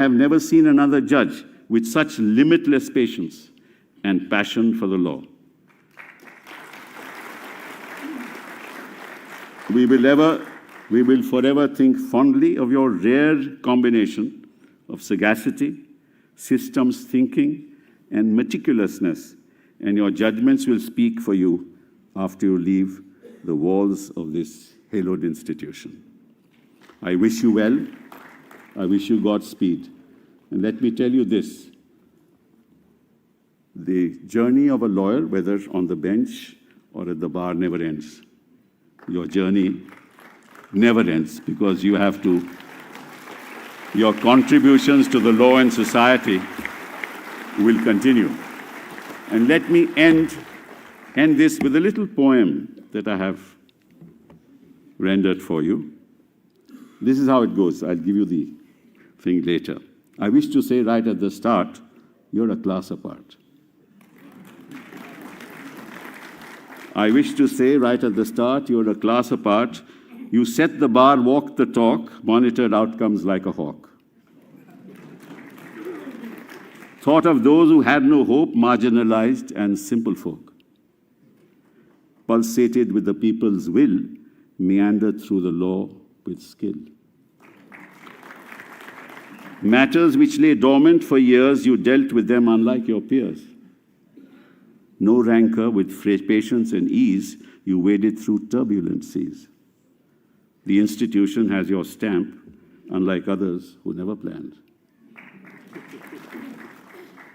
have never seen another judge with such limitless patience and passion for the law. We will forever think fondly of your rare combination of sagacity, systems thinking, and meticulousness, and your judgments will speak for you after you leave the walls of this hallowed institution. I wish you well. I wish you Godspeed. And let me tell you this. The journey of a lawyer, whether on the bench or at the bar, never ends. Your journey never ends because you have to, your contributions to the law and society will continue. And let me end this with a little poem that I have rendered for you. This is how it goes. I'll give you the thing later. I wish to say right at the start, you're a class apart. I wish to say right at the start, you're a class apart. You set the bar, walk the talk, monitored outcomes like a hawk. Thought of those who had no hope, marginalized and simple folk. Pulsated with the people's will, meandered through the law with skill. Matters which lay dormant for years, you dealt with them unlike your peers. No rancor, with patience and ease, you waded through turbulent seas. The institution has your stamp, unlike others who never planned.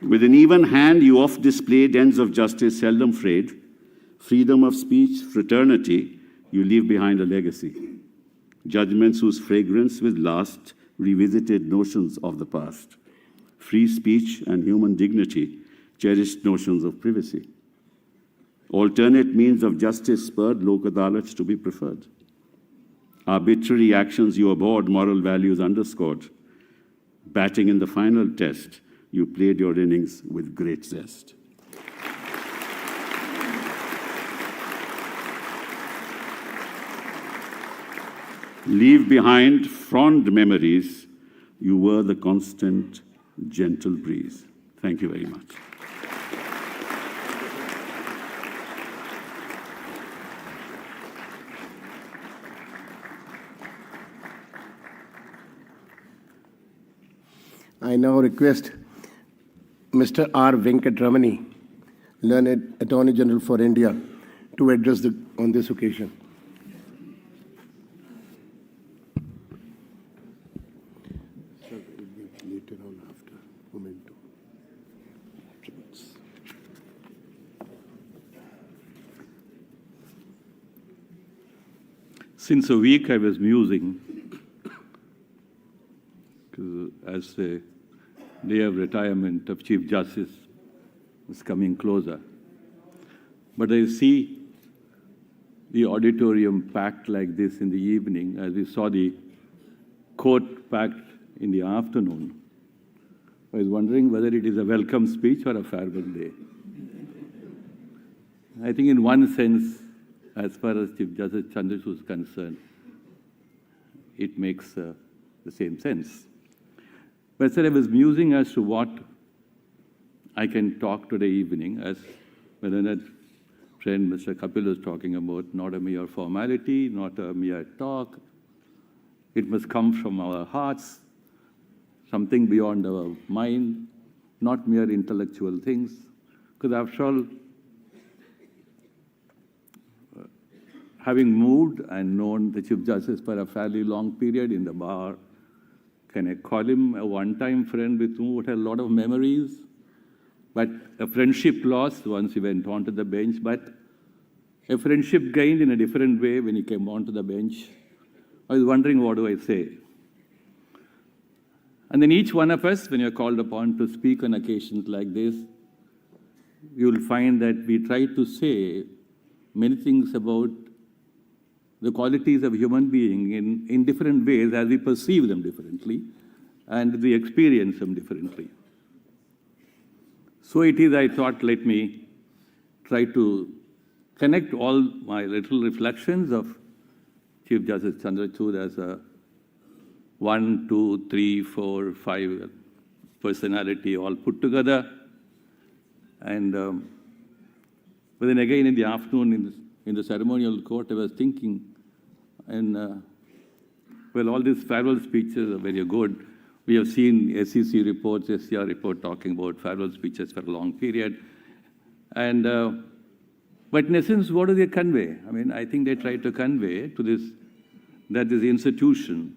With an even hand, you oft displayed ends of justice seldom frayed. Freedom of speech, fraternity, you leave behind a legacy. Judgments whose fragrance will last, revisited notions of the past. Free speech and human dignity, cherished notions of privacy. Alternate means of justice spurred Lok Adalats to be preferred. Arbitrary actions you abhorred, moral values underscored. Batting in the final test, you played your innings with great zest. Leave behind fond memories, you were the constant, gentle breeze. Thank you very much. I now request Mr. R. Venkatramani, Learned Attorney General for India, to address on this occasion. Sir, it will be later on after memento. Since a week I was musing, as the day of retirement of Chief Justice was coming closer. But I see the auditorium packed like this in the evening, as we saw the court packed in the afternoon. I was wondering whether it is a welcome speech or a farewell day. I think in one sense, as far as Chief Justice Chandrachud is concerned, it makes the same sense. But sir, I was musing as to what I can talk today evening, as my learned friend Mr. Kapil was talking about, not a mere formality, not a mere talk. It must come from our hearts, something beyond our mind, not mere intellectual things. Because after all, having moved and known the Chief Justice for a fairly long period in the bar, can I call him a one-time friend with whom we had a lot of memories? But a friendship lost once he went onto the bench, but a friendship gained in a different way when he came onto the bench. I was wondering, what do I say? And then each one of us, when you're called upon to speak on occasions like this, you'll find that we try to say many things about the qualities of a human being in different ways as we perceive them differently and we experience them differently. So it is, I thought, let me try to connect all my little reflections of Chief Justice Chandrachud as a 1, 2, 3, 4, 5 personality all put together. And but then again in the afternoon in the ceremonial court, I was thinking, and well, all these farewell speeches are very good. We have seen SEC reports, SCR report talking about farewell speeches for a long period. And but in essence, what do they convey? I mean, I think they try to convey to this that this institution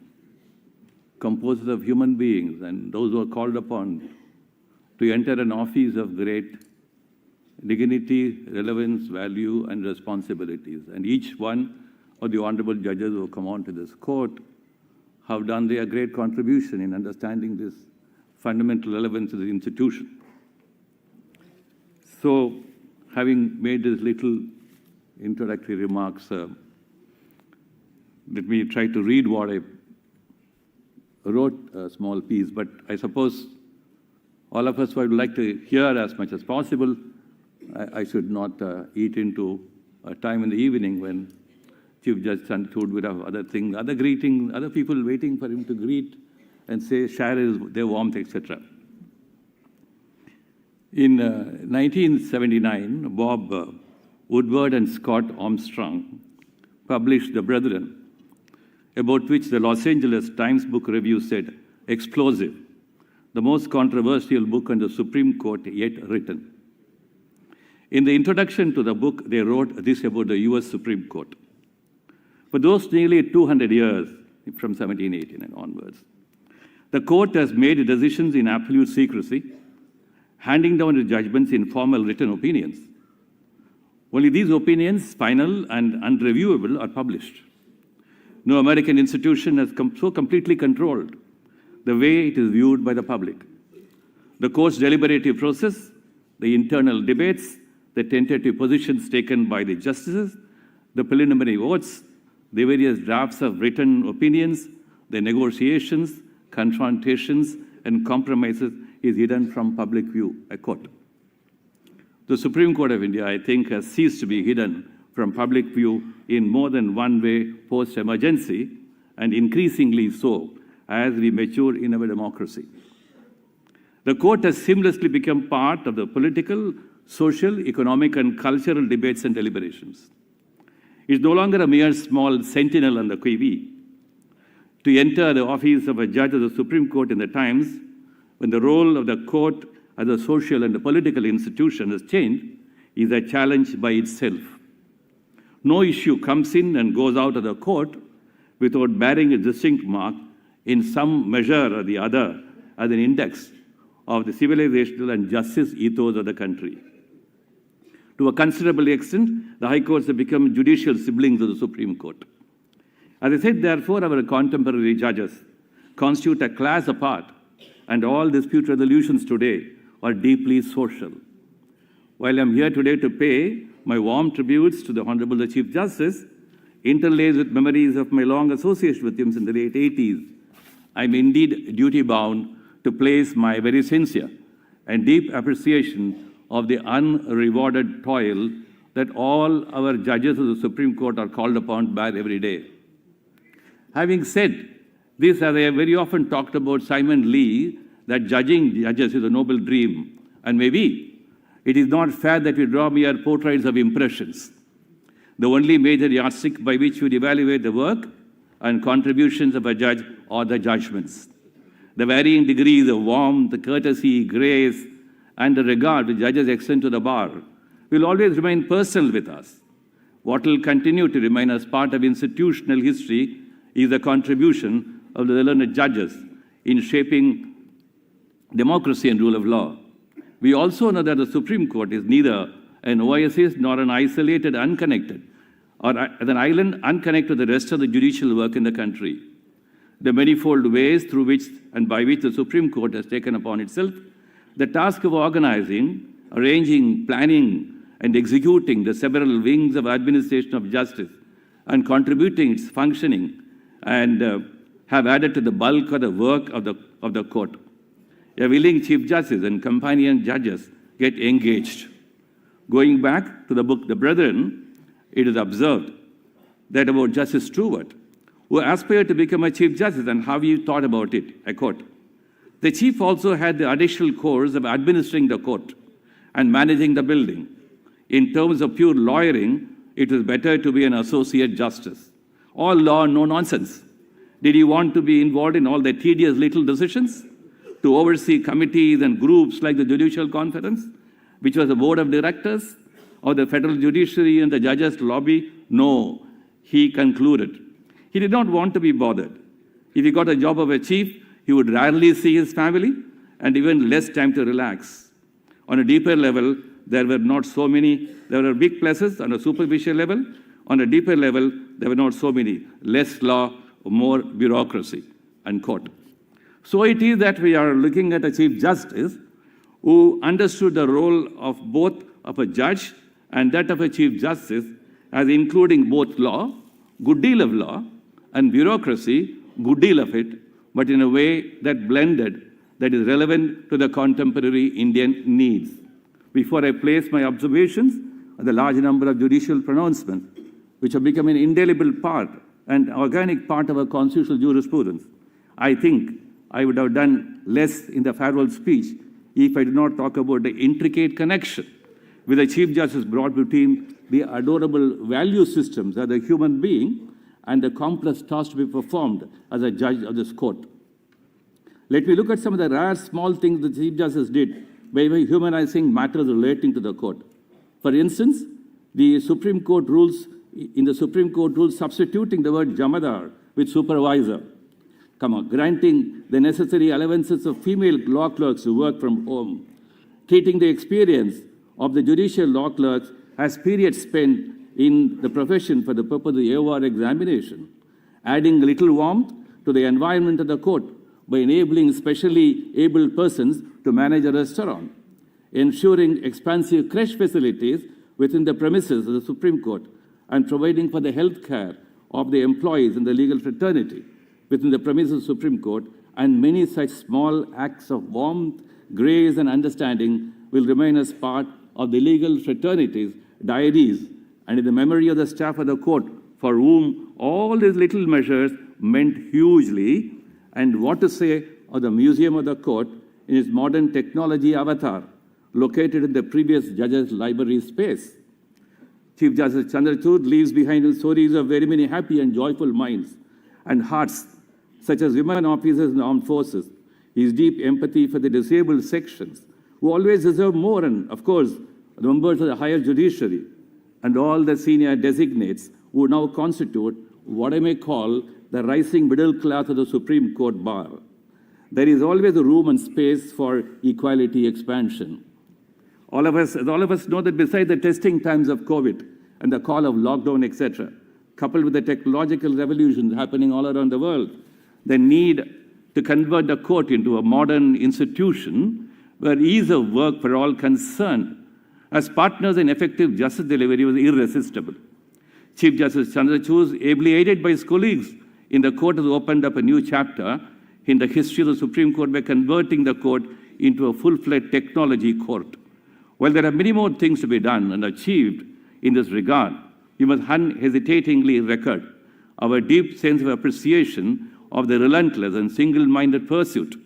composed of human beings and those who are called upon to enter an office of great dignity, relevance, value, and responsibilities. And each one of the honorable judges who come on to this court have done their great contribution in understanding this fundamental relevance of the institution. So, having made these little introductory remarks, let me try to read what I wrote, a small piece, but I suppose all of us would like to hear as much as possible. I should not eat into a time in the evening when Chief Justice Chandrachud would have other things, other greetings, other people waiting for him to greet and say, share their warmth, etc. In 1979, Bob Woodward and Scott Armstrong published The Brethren, about which the Los Angeles Times Book Review said, explosive, the most controversial book on the Supreme Court yet written. In the introduction to the book, they wrote this about the US Supreme Court. For those nearly 200 years, from 1718 and onwards, the court has made decisions in absolute secrecy, handing down the judgments in formal written opinions. Only these opinions, final and unreviewable, are published. No American institution has so completely controlled the way it is viewed by the public. The court's deliberative process, the internal debates, the tentative positions taken by the justices, the preliminary votes, the various drafts of written opinions, the negotiations, confrontations, and compromises is hidden from public view, I quote. The Supreme Court of India, I think, has ceased to be hidden from public view in more than one way post-emergency, and increasingly so as we mature in our democracy. The court has seamlessly become part of the political, social, economic, and cultural debates and deliberations. It's no longer a mere small sentinel on the qui-vive. To enter the office of a judge of the Supreme Court in the times when the role of the court as a social and a political institution has changed is a challenge by itself. No issue comes in and goes out of the court without bearing a distinct mark in some measure or the other as an index of the civilizational and justice ethos of the country. To a considerable extent, the high courts have become judicial siblings of the Supreme Court. As I said, therefore, our contemporary judges constitute a class apart, and all dispute resolutions today are deeply social. While I'm here today to pay my warm tributes to the Honorable Chief Justice, interlaced with memories of my long association with him in the late 80s, I'm indeed duty-bound to place my very sincere and deep appreciation of the unrewarded toil that all our judges of the Supreme Court are called upon to bear every day. Having said this, as I have very often talked about Simon Lee, that judging judges is a noble dream, and maybe it is not fair that we draw mere portraits of impressions. The only major yardstick by which we evaluate the work and contributions of a judge are the judgments. The varying degrees of warmth, the courtesy, grace, and the regard the judges extend to the bar will always remain personal with us. What will continue to remain as part of institutional history is the contribution of the learned judges in shaping democracy and rule of law. We also know that the Supreme Court is neither an oasis nor an isolated, unconnected, or an island unconnected to the rest of the judicial work in the country. The manifold ways through which and by which the Supreme Court has taken upon itself the task of organizing, arranging, planning, and executing the several wings of administration of justice and contributing its functioning and have added to the bulk of the work of the court. A willing Chief Justice and companion judges get engaged. Going back to the book The Brethren, it is observed that about Justice Stewart, who aspired to become a Chief Justice, and how you thought about it. I quote, "The Chief also had the additional course of administering the court and managing the building. In terms of pure lawyering, it was better to be an associate justice. All law, no nonsense. Did he want to be involved in all the tedious little decisions? To oversee committees and groups like the Judicial Conference, which was the board of directors, or the federal judiciary and the judges' lobby? No," he concluded. He did not want to be bothered. If he got a job of a chief, he would rarely see his family and even less time to relax. On a deeper level, there were big pluses on a superficial level. On a deeper level, there were not so many. Less law, more bureaucracy, unquote. So it is that we are looking at a Chief Justice who understood the role of both of a judge and that of a Chief Justice as including both law, good deal of law, and bureaucracy, good deal of it, but in a way that blended, that is relevant to the contemporary Indian needs. Before I place my observations on the large number of judicial pronouncements, which have become an indelible part and organic part of our constitutional jurisprudence, I think I would have done less in the farewell speech if I did not talk about the intricate connection with the Chief Justice brought between the adorable value systems as a human being and the complex task to be performed as a judge of this court. Let me look at some of the rare small things the Chief Justice did by humanizing matters relating to the court. For instance, the Supreme Court rules substituting the word Jamadar with supervisor, granting the necessary allowances of female law clerks who work from home, treating the experience of the judicial law clerks as periods spent in the profession for the purpose of the AOR examination, adding a little warmth to the environment of the court by enabling specially able persons to manage a restaurant, ensuring expansive creche facilities within the premises of the Supreme Court, and providing for the health care of the employees in the legal fraternity within the premises of the Supreme Court, and many such small acts of warmth, grace, and understanding will remain as part of the legal fraternity's diaries and in the memory of the staff of the court, for whom all these little measures meant hugely. And what to say of the Museum of the Court in its modern technology avatar, located in the previous judge's library space. Chief Justice Chandrachud leaves behind stories of very many happy and joyful minds and hearts, such as women officers in the armed forces, his deep empathy for the disabled sections, who always deserve more, and of course, the members of the higher judiciary, and all the senior designates who now constitute what I may call the rising middle class of the Supreme Court bar. There is always a room and space for equality expansion. All of us know that besides the testing times of COVID and the call of lockdown, etc., coupled with the technological revolutions happening all around the world, the need to convert the court into a modern institution where ease of work for all concerned as partners in effective justice delivery was irresistible. Chief Justice Chandrachud, ably aided by his colleagues in the court, has opened up a new chapter in the history of the Supreme Court by converting the court into a full-fledged technology court. While there are many more things to be done and achieved in this regard, we must unhesitatingly record our deep sense of appreciation of the relentless and single-minded pursuit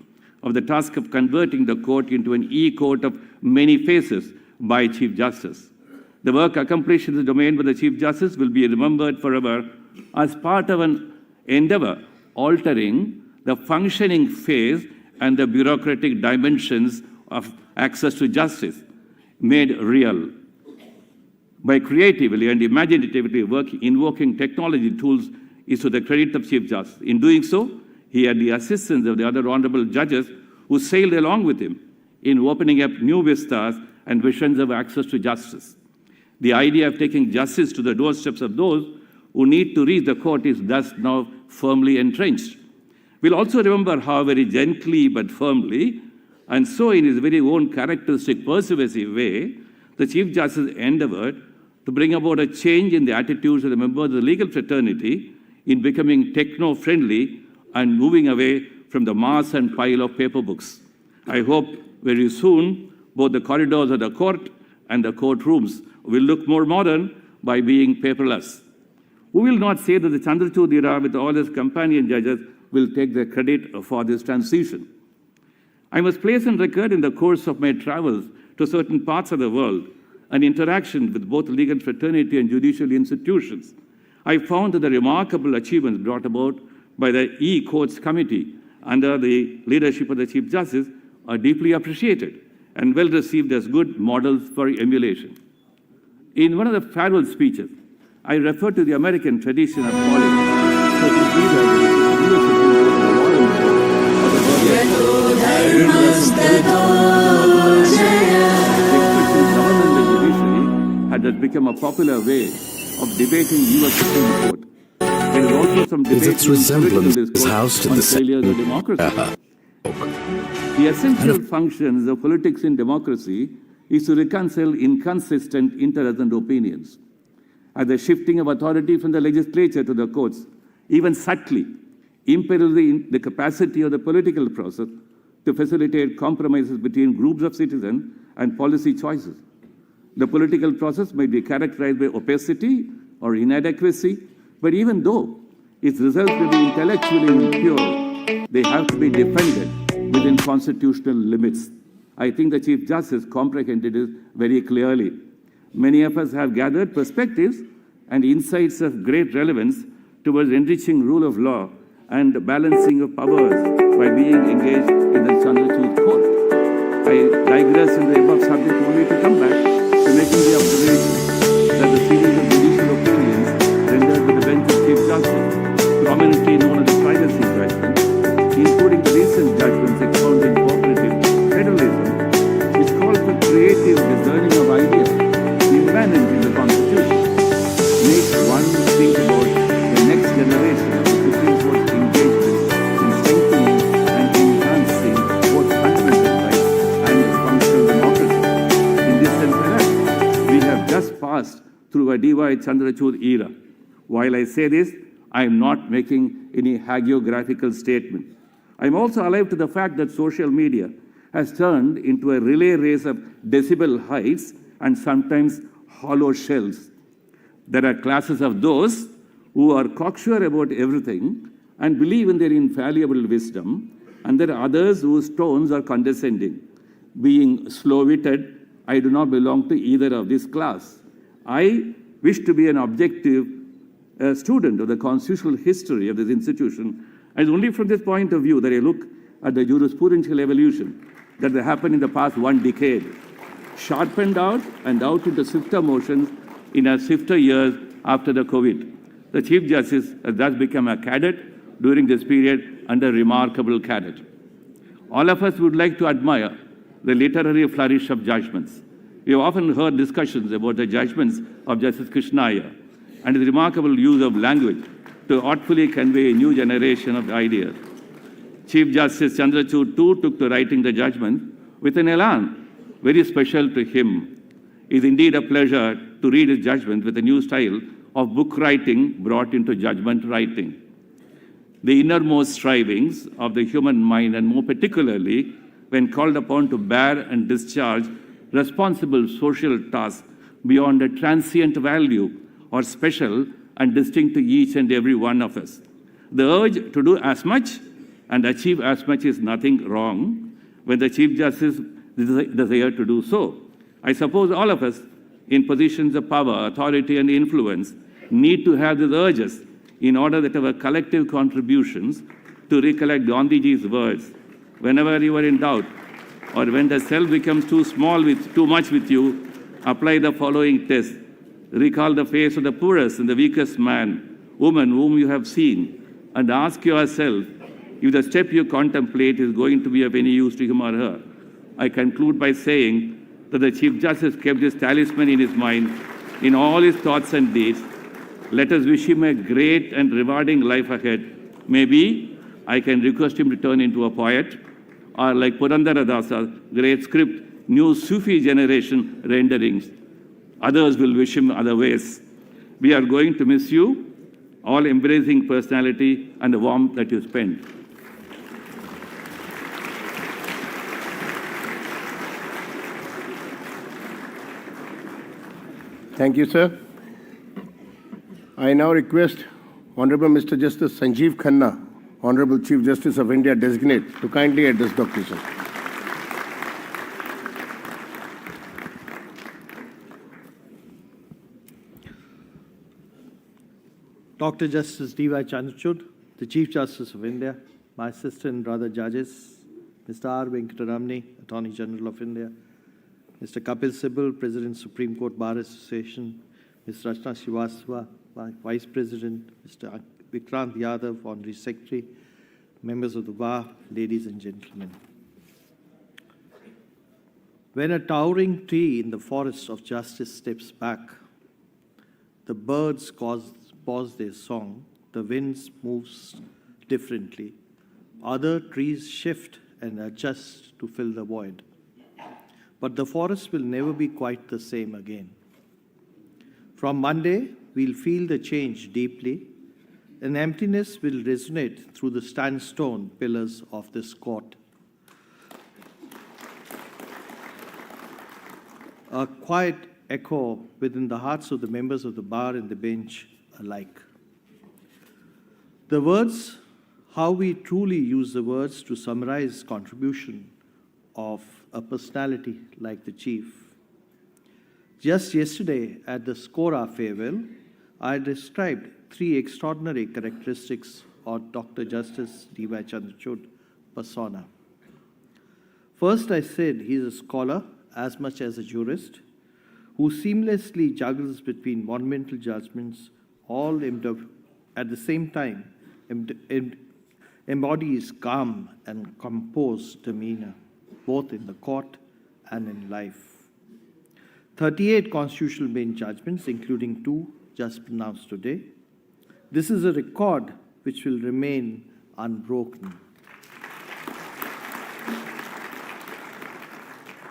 of the task of converting the court into an e-court of many faces by Chief Justice. The work accomplished in the domain by the Chief Justice will be remembered forever as part of an endeavor altering the functioning phase and the bureaucratic dimensions of access to justice, made real by creatively and imaginatively invoking technology tools is to the credit of Chief Justice. In doing so, he had the assistance of the other honorable judges who sailed along with him in opening up new vistas and visions of access to justice. The idea of taking justice to the doorsteps of those who need to reach the court is thus now firmly entrenched. We'll also remember how very gently but firmly, and so in his very own characteristic persuasive way, the Chief Justice endeavored to bring about a change in the attitudes of the members of the legal fraternity in becoming techno-friendly and moving away from the mass and pile of paper books. I hope very soon both the corridors of the court and the courtrooms will look more modern by being paperless. We will not say that the Chandrachud era with all its companion judges will take the credit for this transition. I must place on record in the course of my travels to certain parts of the world and interaction with both legal fraternity and judicial institutions, I found that the remarkable achievements brought about by the E-Courts Committee under the leadership of the Chief Justice are deeply appreciated and well received as good models for emulation. In one of the farewell speeches, I referred to the American tradition of calling certain leaders had become a popular way of debating U.S. Supreme Court. There is also some debate its resemblance house to on the failures of democracy. The essential functions of politics in democracy is to reconcile inconsistent interests and opinions. As the shifting of authority from the legislature to the courts, even subtly, imperils the capacity of the political process to facilitate compromises between groups of citizens and policy choices. The political process may be characterized by opacity or inadequacy, but even though its results may be intellectually impure, they have to be defended within constitutional limits. I think the Chief Justice comprehended it very clearly. Many of us have gathered perspectives and insights of great relevance towards enriching rule of law and balancing of powers by being engaged in the Chandrachud court. I digress in the above subject only to come back to making the observation that the series of judicial opinions rendered by the bench of Chief Justice, prominently known as the privacy judgment, including the recent judgments expounding cooperative federalism, which call for creative discerning of ideas immanent in the Constitution, makes one think about the next generation of the Supreme Court's engagement in strengthening and enhancing both fundamental rights and functional democracy. In this sense, perhaps, we have just passed through a D.Y. Chandrachud era. While I say this, I am not making any hagiographical statement. I am also alive to the fact that social media has turned into a relay race of decibel heights and sometimes hollow shells. There are classes of those who are cocksure about everything and believe in their infallible wisdom, and there are others whose tones are condescending. Being slow-witted, I do not belong to either of this class. I wish to be an objective student of the constitutional history of this institution, and only from this point of view that I look at the jurisprudential evolution that has happened in the past 1 decade, sharpened out and out into swifter motions in our swifter years after the COVID. The Chief Justice has thus become a cadet during this period and a remarkable cadet. All of us would like to admire the literary flourish of judgments. We have often heard discussions about the judgments of Justice Krishnaiyer and his remarkable use of language to artfully convey a new generation of ideas. Chief Justice Chandrachud too took to writing the judgment with an elan very special to him. It is indeed a pleasure to read his judgment with a new style of book writing brought into judgment writing. The innermost strivings of the human mind, and more particularly when called upon to bear and discharge responsible social tasks beyond a transient value or special and distinct to each and every one of us. The urge to do as much and achieve as much is nothing wrong when the Chief Justice desires to do so. I suppose all of us in positions of power, authority, and influence need to have these urges in order that our collective contributions to recollect Gandhiji's words, whenever you are in doubt or when the self becomes too small with too much with you, apply the following test. Recall the face of the poorest and the weakest man, woman whom you have seen, and ask yourself if the step you contemplate is going to be of any use to him or her. I conclude by saying that the Chief Justice kept this talisman in his mind in all his thoughts and deeds. Let us wish him a great and rewarding life ahead. Maybe I can request him to turn into a poet, or like Purandara Dasa's great script, new Sufi generation renderings. Others will wish him other ways. We are going to miss you, all embracing personality and the warmth that you spend. Thank you, sir. I now request Honorable Mr. Justice Sanjeev Khanna, Honorable Chief Justice of India Designate, to kindly address the occasion. Dr. Justice D.Y. Chandrachud, the Chief Justice of India, my sister and brother judges, Mr. R. Venkataramani, Attorney General of India, Mr. Kapil Sibal, President, Supreme Court Bar Association, Ms. Rachna Srivastava, Vice President, Mr. Vikrant Yadav, Honorary Secretary, members of the Bar, ladies and gentlemen. When a towering tree in the forest of justice steps back, the birds pause their song, the winds moves differently, other trees shift and adjust to fill the void. But the forest will never be quite the same again. From Monday, we'll feel the change deeply. An emptiness will resonate through the sandstone pillars of this court. A quiet echo within the hearts of the members of the bar and the bench alike. The words, how we truly use the words to summarize contribution of a personality like the Chief. Just yesterday at the Scora farewell, I described 3 extraordinary characteristics of Dr. Justice D.Y. Chandrachud persona. First, I said he's a scholar as much as a jurist who seamlessly juggles between monumental judgments, all at the same time embodies calm and composed demeanor, both in the court and in life. 38 constitutional bench judgments, including 2 just pronounced today. This is a record which will remain unbroken.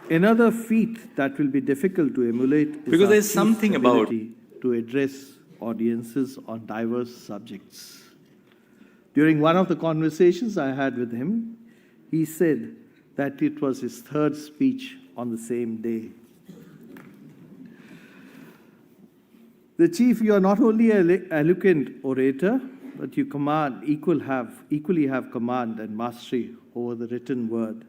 Another feat that will be difficult to emulate is because there's something about to address audiences on diverse subjects. During one of the conversations I had with him, he said that it was his 3rd speech on the same day. The Chief, you are not only an eloquent orator, but you equally have command and mastery over the written word.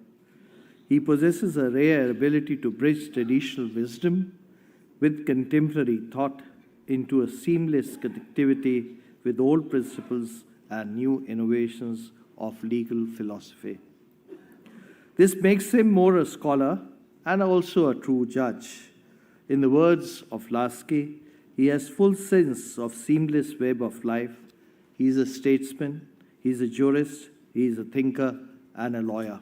He possesses a rare ability to bridge traditional wisdom with contemporary thought into a seamless connectivity with old principles and new innovations of legal philosophy. This makes him more a scholar and also a true judge. In the words of Lasky, he has full sense of seamless web of life. He is a statesman, he is a jurist, he is a thinker and a lawyer.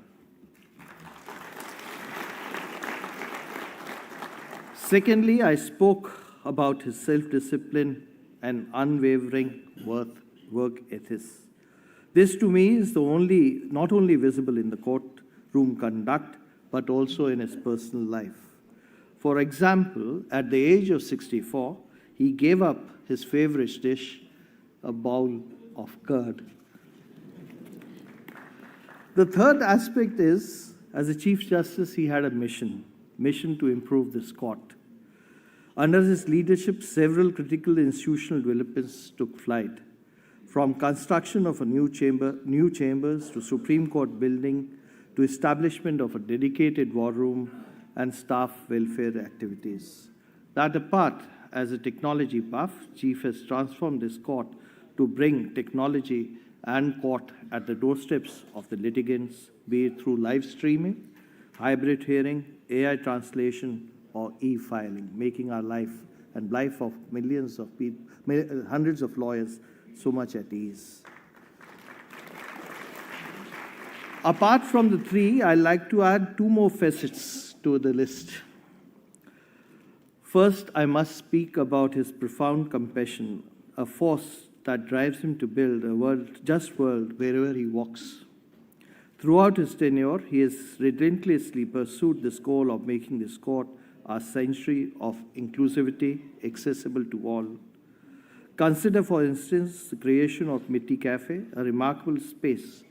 Secondly, I spoke about his self-discipline and unwavering work ethics. This to me is not only visible in the courtroom conduct, but also in his personal life. For example, at the age of 64, he gave up his favorite dish, a bowl of curd. The third aspect is, as a Chief Justice, he had a mission to improve this court. Under his leadership, several critical institutional developments took flight, from construction of a new chambers to Supreme Court building to establishment of a dedicated war room and staff welfare activities. That apart, as a technology buff, Chief has transformed this court to bring technology and court at the doorsteps of the litigants, be it through live streaming, hybrid hearing, AI translation, or e-filing, making our life and life of millions of people, hundreds of lawyers, so much at ease. Apart from the 3, I'd like to add 2 more facets to the list. First, I must speak about his profound compassion, a force that drives him to build a just world wherever he walks. Throughout his tenure, he has relentlessly pursued this goal of making this court a century of inclusivity, accessible to all. Consider, for instance, the creation of Mitti Cafe, a remarkable space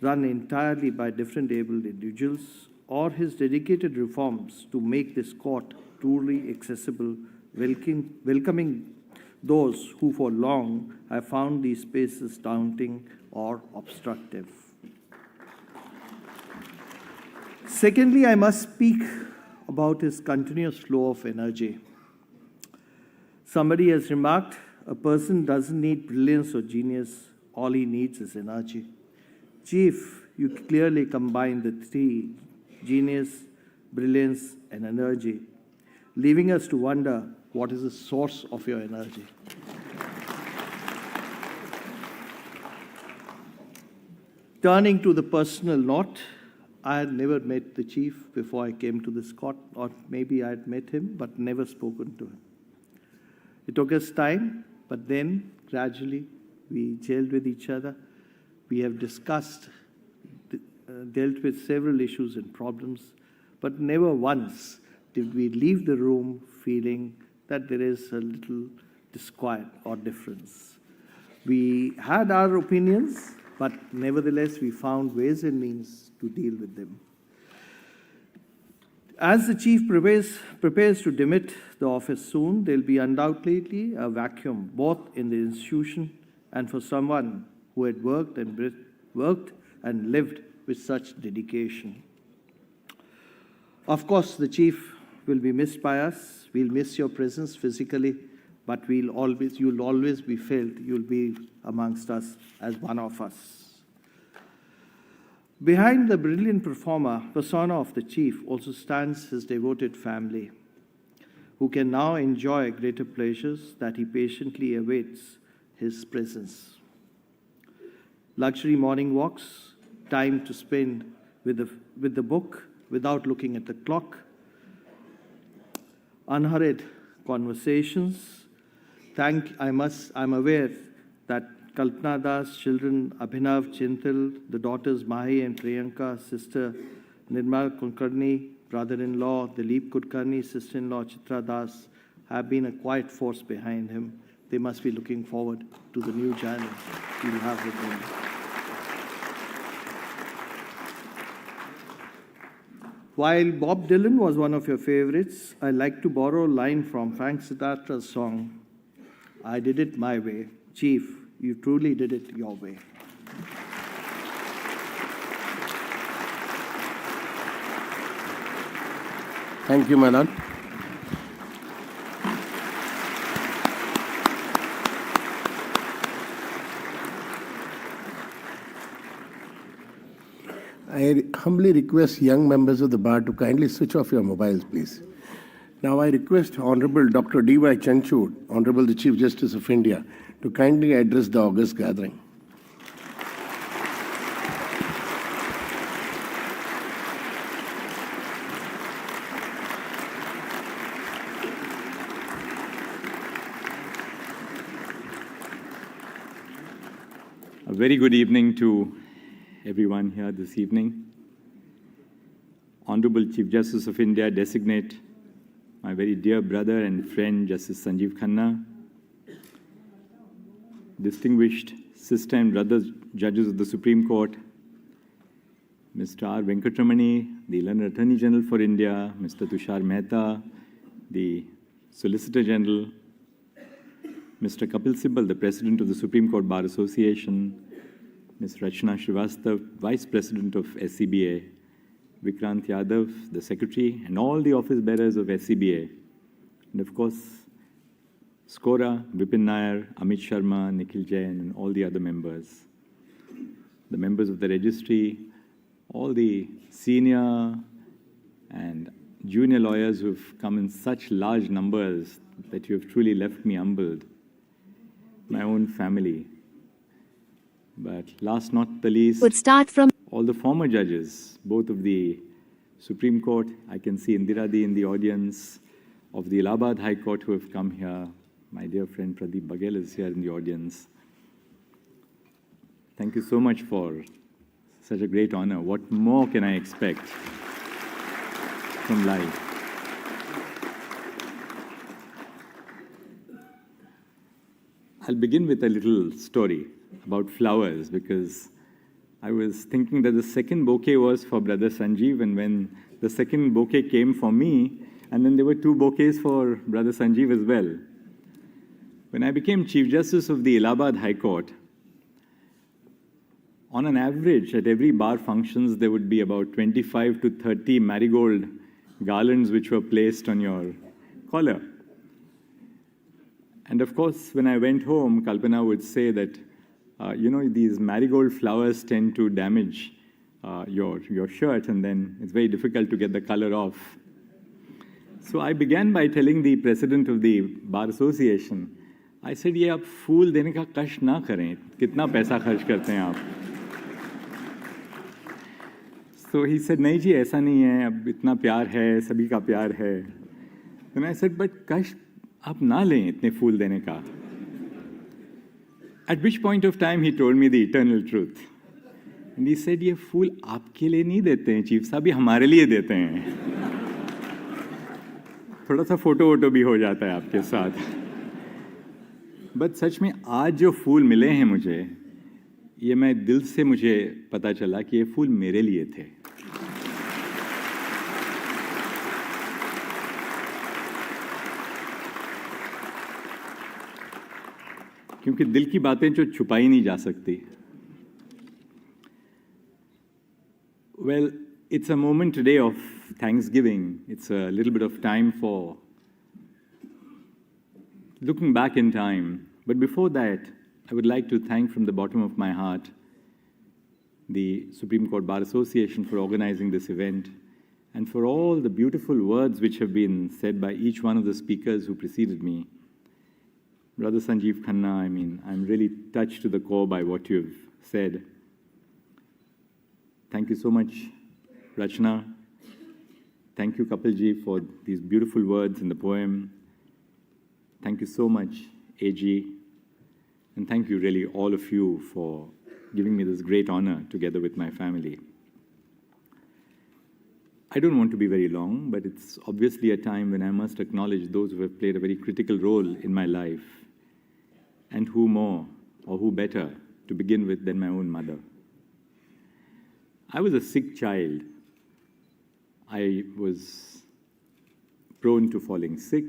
run entirely by differently abled individuals, or his dedicated reforms to make this court truly accessible, welcoming those who for long have found these spaces daunting or obstructive. Secondly, I must speak about his continuous flow of energy. Somebody has remarked, a person doesn't need brilliance or genius, all he needs is energy. Chief, you clearly combine the three, genius, brilliance, and energy, leaving us to wonder what is the source of your energy. Turning to the personal note, I had never met the chief before I came to this court, or maybe I had met him but never spoken to him. It took us time, but then gradually we gelled with each other. We have discussed, dealt with several issues and problems, but never once did we leave the room feeling that there is a little disquiet or difference. We had our opinions, but nevertheless we found ways and means to deal with them. As the chief prepares to demit the office soon, there will be undoubtedly a vacuum, both in the institution and for someone who had worked and lived with such dedication. Of course, the chief will be missed by us. We'll miss your presence physically, but you'll always be felt. You'll be amongst us as one of us. Behind the brilliant persona of the chief also stands his devoted family, who can now enjoy greater pleasures that he patiently awaits his presence. Luxury morning walks, time to spend with the book without looking at the clock, unhurried conversations. I'm aware that Kalpana Das, children Abhinav, Chintal, the daughters Mahi and Priyanka, sister Nirmal Kulkarni, brother-in-law Dilip Kulkarni, sister-in-law Chitra Das, have been a quiet force behind him. They must be looking forward to the new journey he'll have with them. While Bob Dylan was one of your favorites, I like to borrow a line from Frank Sinatra's song, I Did It My Way. Chief, you truly did it your way. Thank you, my lord. I humbly request young members of the bar to kindly switch off your mobiles, please. Now I request Honorable Dr. D.Y. Chandrachud, Honorable the Chief Justice of India, to kindly address the august gathering. A very good evening to everyone here this evening. Honorable Chief Justice of India designate, my very dear brother and friend Justice Sanjeev Khanna, distinguished sister and brother judges of the Supreme Court, Mr. R. Venkatramani, the Learned Attorney General for India, Mr. Tushar Mehta, the Solicitor General, Mr. Kapil Sibal, the President of the Supreme Court Bar Association, Ms. Rachna Srivastav, Vice President of SCBA, Vikrant Yadav, the Secretary, and all the office bearers of SCBA, and of course, Skora, Vipin Nair, Amit Sharma, Nikhil Jain, and all the other members, the members of the registry, all the senior and junior lawyers who have come in such large numbers that you have truly left me humbled, my own family. But last not the least, would start from all the former judges, both of the Supreme Court, I can see Indiradi in the audience, of the Allahabad High Court who have come here. My dear friend Pradeep Baghel is here in the audience. Thank you so much for such a great honor. What more can I expect from life? I'll begin with a little story about flowers, because I was thinking that the second bouquet was for Brother Sanjeev, and when the second bouquet came for me, and then there were two bouquets for Brother Sanjeev as well. When I became Chief Justice of the Allahabad High Court, on an average, at every bar functions, there would be about 25 to 30 marigold garlands which were placed on your collar. And of course, when I went home, Kalpana would say that, these marigold flowers tend to damage your shirt, and then it's very difficult to get the color off. So I began by telling the president of the Bar Association, I said, ये आप फूल देने का कष्ट ना करें, कितना पैसा खर्च करते हैं आप? So he said, नहीं जी, ऐसा नहीं है, अब इतना प्यार है, सभी का प्यार है. Then I said, but कष्ट आप ना लें इतने फूल देने का. At which point of time he told me the eternal truth. And he said, ये फूल आपके लिए नहीं देते हैं चीफ साहब, ये हमारे लिए देते हैं. थोड़ा सा फोटो वोटो भी हो जाता है आपके साथ. बट सच में आज जो फूल मिले हैं मुझे, ये मैं दिल से मुझे पता चला कि ये फूल मेरे लिए थे. क्योंकि दिल की बातें जो छुपाई नहीं जा सकती. Well, it's a moment today of Thanksgiving. It's a little bit of time for looking back in time. But before that, I would like to thank from the bottom of my heart the Supreme Court Bar Association for organizing this event and for all the beautiful words which have been said by each one of the speakers who preceded me. Brother Sanjeev Khanna, I'm really touched to the core by what you've said. Thank you so much, Rachna. Thank you, Kapilji, for these beautiful words in the poem. Thank you so much, AG. And thank you, really, all of you, for giving me this great honor together with my family. I don't want to be very long, but it's obviously a time when I must acknowledge those who have played a very critical role in my life, and who more, or who better, to begin with than my own mother. I was a sick child. I was prone to falling sick.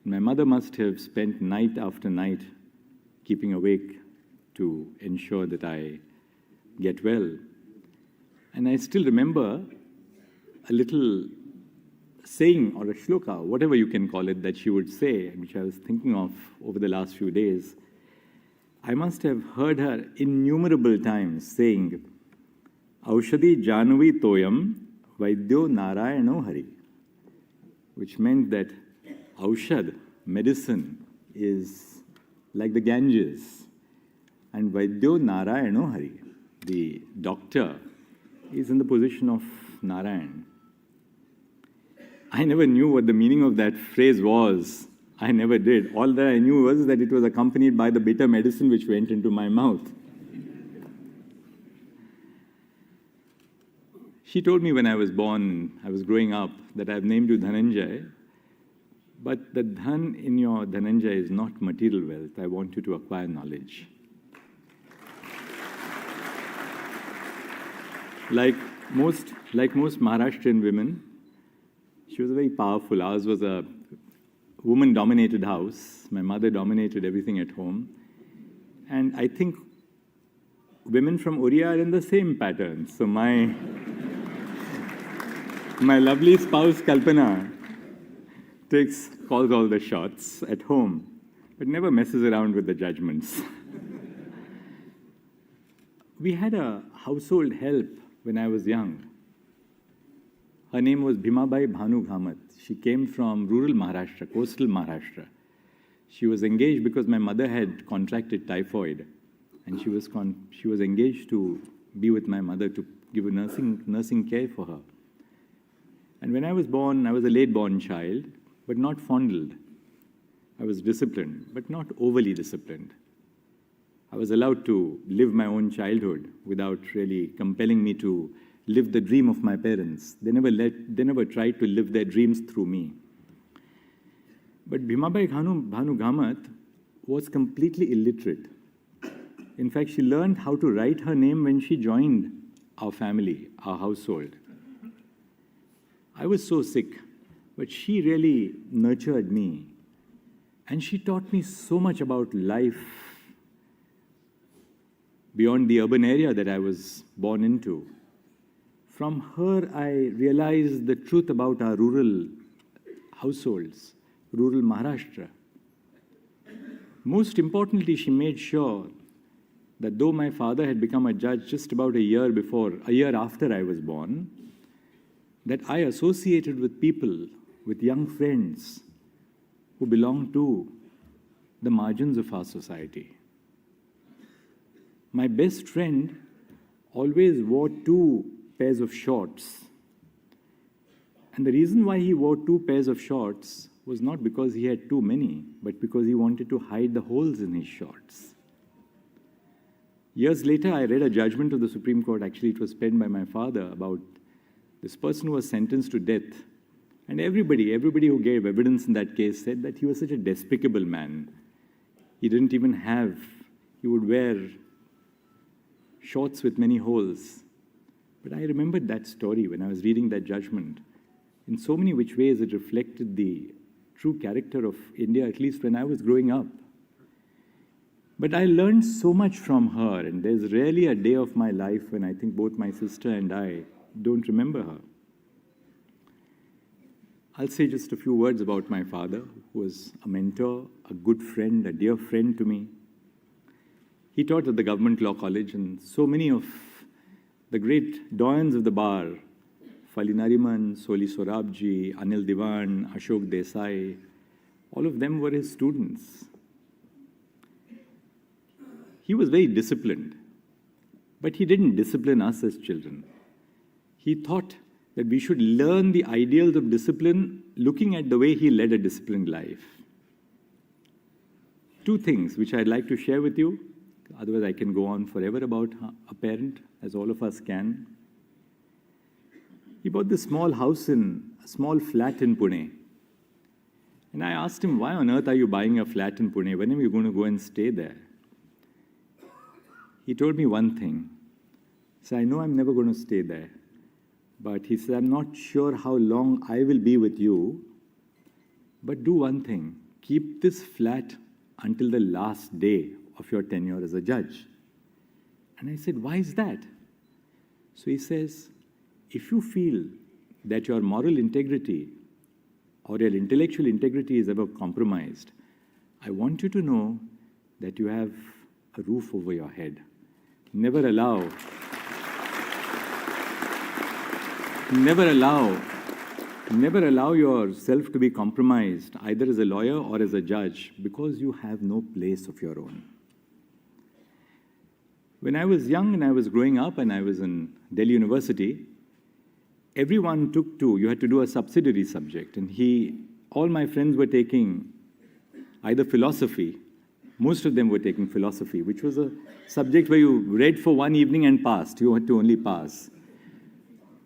My mother must have spent night after night keeping awake to ensure that I get well. And I still remember a little saying or a shloka, whatever you can call it, that she would say, which I was thinking of over the last few days. I must have heard her innumerable times saying, Aushadhi Janvi Toyam Vaidyo Narayano Hari, which meant that Aushad, medicine, is like the Ganges, and Vaidyo Narayano Hari, the doctor, is in the position of Narayan. I never knew what the meaning of that phrase was. I never did. All that I knew was that it was accompanied by the bitter medicine which went into my mouth. She told me when I was born, I was growing up, that I've named you Dhananjay, but the dhan in your Dhananjay is not material wealth. I want you to acquire knowledge. Like most Maharashtrian women, she was very powerful. Ours was a woman-dominated house. My mother dominated everything at home. And I think women from Oriya are in the same pattern. So my lovely spouse, Kalpana, calls all the shots at home, but never messes around with the judgments. We had a household help when I was young. Her name was Bhimabai Bhanu Ghamat. She came from rural Maharashtra, coastal Maharashtra. She was engaged because my mother had contracted typhoid, and she was engaged to be with my mother to give a nursing care for her. And when I was born, I was a late-born child, but not fondled. I was disciplined, but not overly disciplined. I was allowed to live my own childhood without really compelling me to live the dream of my parents. They never tried to live their dreams through me. But Bhimabai Bhanu Ghamat was completely illiterate. In fact, she learned how to write her name when she joined our family, our household. I was so sick, but she really nurtured me. And she taught me so much about life beyond the urban area that I was born into. From her, I realized the truth about our rural households, rural Maharashtra. Most importantly, she made sure that though my father had become a judge just about a year after I was born, that I associated with people, with young friends who belonged to the margins of our society. My best friend always wore 2 pairs of shorts. And the reason why he wore 2 pairs of shorts was not because he had too many, but because he wanted to hide the holes in his shorts. Years later, I read a judgment of the Supreme Court, actually it was penned by my father, about this person who was sentenced to death. And everybody who gave evidence in that case said that he was such a despicable man. He didn't even he would wear shorts with many holes. But I remembered that story when I was reading that judgment. In so many which ways it reflected the true character of India, at least when I was growing up. But I learned so much from her, and there's rarely a day of my life when I think both my sister and I don't remember her. I'll say just a few words about my father, who was a mentor, a good friend, a dear friend to me. He taught at the Government Law College, and so many of the great doyens of the bar, Fali Nariman, Soli Sorabji, Anil Diwan, Ashok Desai, all of them were his students. He was very disciplined, but he didn't discipline us as children. He thought that we should learn the ideals of discipline looking at the way he led a disciplined life. 2 things which I'd like to share with you, otherwise I can go on forever about a parent, as all of us can. He bought this small house a small flat in Pune. And I asked him, why on earth are you buying a flat in Pune? When are you going to go and stay there? He told me one thing. He said, I know I'm never going to stay there. But he said, I'm not sure how long I will be with you. But do one thing. Keep this flat until the last day of your tenure as a judge. And I said, why is that? So he says, if you feel that your moral integrity or your intellectual integrity is ever compromised, I want you to know that you have a roof over your head. Never allow yourself to be compromised, either as a lawyer or as a judge, because you have no place of your own. When I was young and I was growing up and I was in Delhi University, everyone you had to do a subsidiary subject. And all my friends were taking either philosophy, most of them were taking philosophy, which was a subject where you read for one evening and passed. You had to only pass.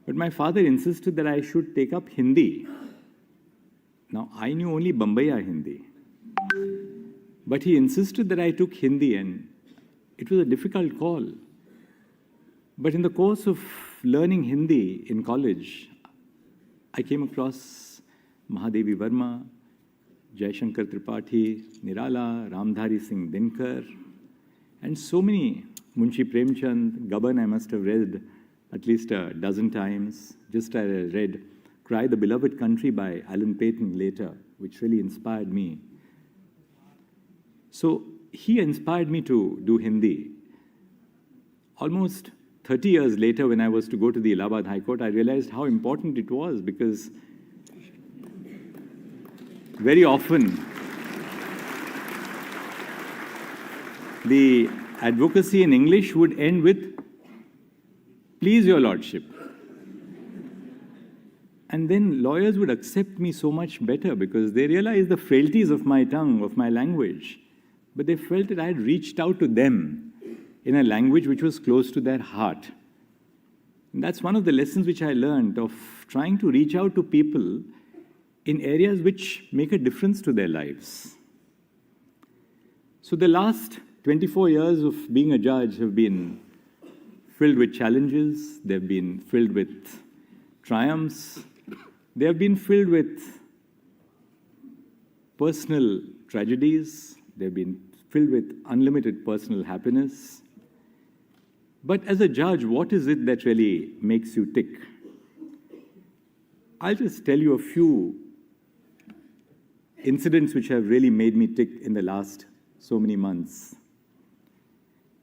But my father insisted that I should take up Hindi. Now, I knew only Bombaya Hindi. But he insisted that I took Hindi, and it was a difficult call. But in the course of learning Hindi in college, I came across Mahadevi Verma, Jaishankar Tripathi, Nirala, Ramdhari Singh Dinkar, and so many, Munshi Premchand, Gaban I must have read at least a dozen times. Just I read Cry the Beloved Country by Alan Paton later, which really inspired me. So he inspired me to do Hindi. Almost 30 years later, when I was to go to the Allahabad High Court, I realized how important it was, because very often the advocacy in English would end with, please your lordship. And then lawyers would accept me so much better because they realized the frailties of my tongue, of my language. But they felt that I had reached out to them in a language which was close to their heart. And that's one of the lessons which I learned of trying to reach out to people in areas which make a difference to their lives. So the last 24 years of being a judge have been filled with challenges, they've been filled with triumphs, they have been filled with personal tragedies, they've been filled with unlimited personal happiness. But as a judge, what is it that really makes you tick? I'll just tell you a few incidents which have really made me tick in the last so many months.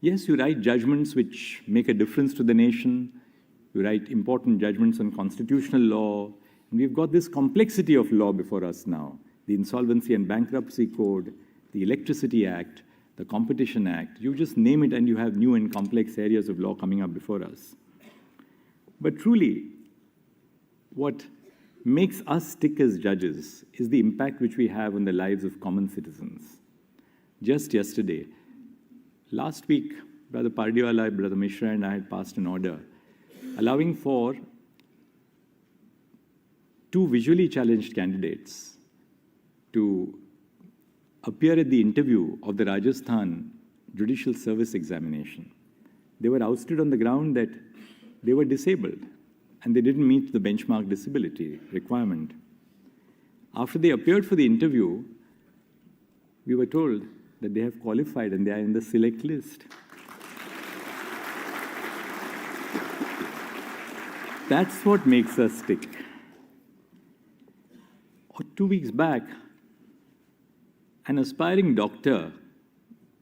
Yes, you write judgments which make a difference to the nation. You write important judgments on constitutional law. And we've got this complexity of law before us now. The Insolvency and Bankruptcy Code, the Electricity Act, the Competition Act. You just name it and you have new and complex areas of law coming up before us. But truly, what makes us tick as judges is the impact which we have on the lives of common citizens. Just yesterday, last week, Brother Pardiwala, Brother Mishra and I had passed an order allowing for 2 visually challenged candidates to appear at the interview of the Rajasthan Judicial Service Examination. They were ousted on the ground that they were disabled and they didn't meet the benchmark disability requirement. After they appeared for the interview, we were told that they have qualified and they are in the select list. That's what makes us tick. 2 weeks back, an aspiring doctor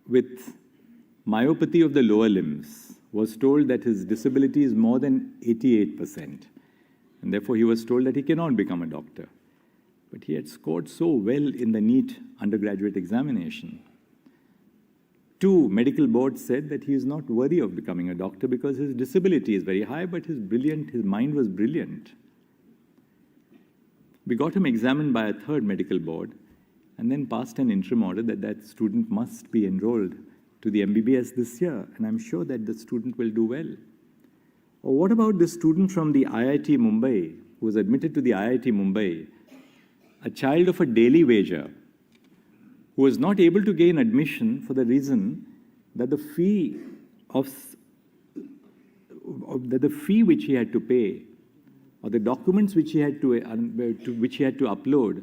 with myopathy of the lower limbs was told that his disability is more than 88%. And therefore, he was told that he cannot become a doctor. But he had scored so well in the NEET undergraduate examination. 2 medical boards said that he is not worthy of becoming a doctor because his disability is very high, but his mind was brilliant. We got him examined by a 3rd medical board and then passed an interim order that that student must be enrolled to the MBBS this year, and I'm sure that the student will do well. Or what about the student from the IIT Mumbai who was admitted to the IIT Mumbai, a child of a daily wager, who was not able to gain admission for the reason that the fee which he had to pay, or the documents which he had to upload,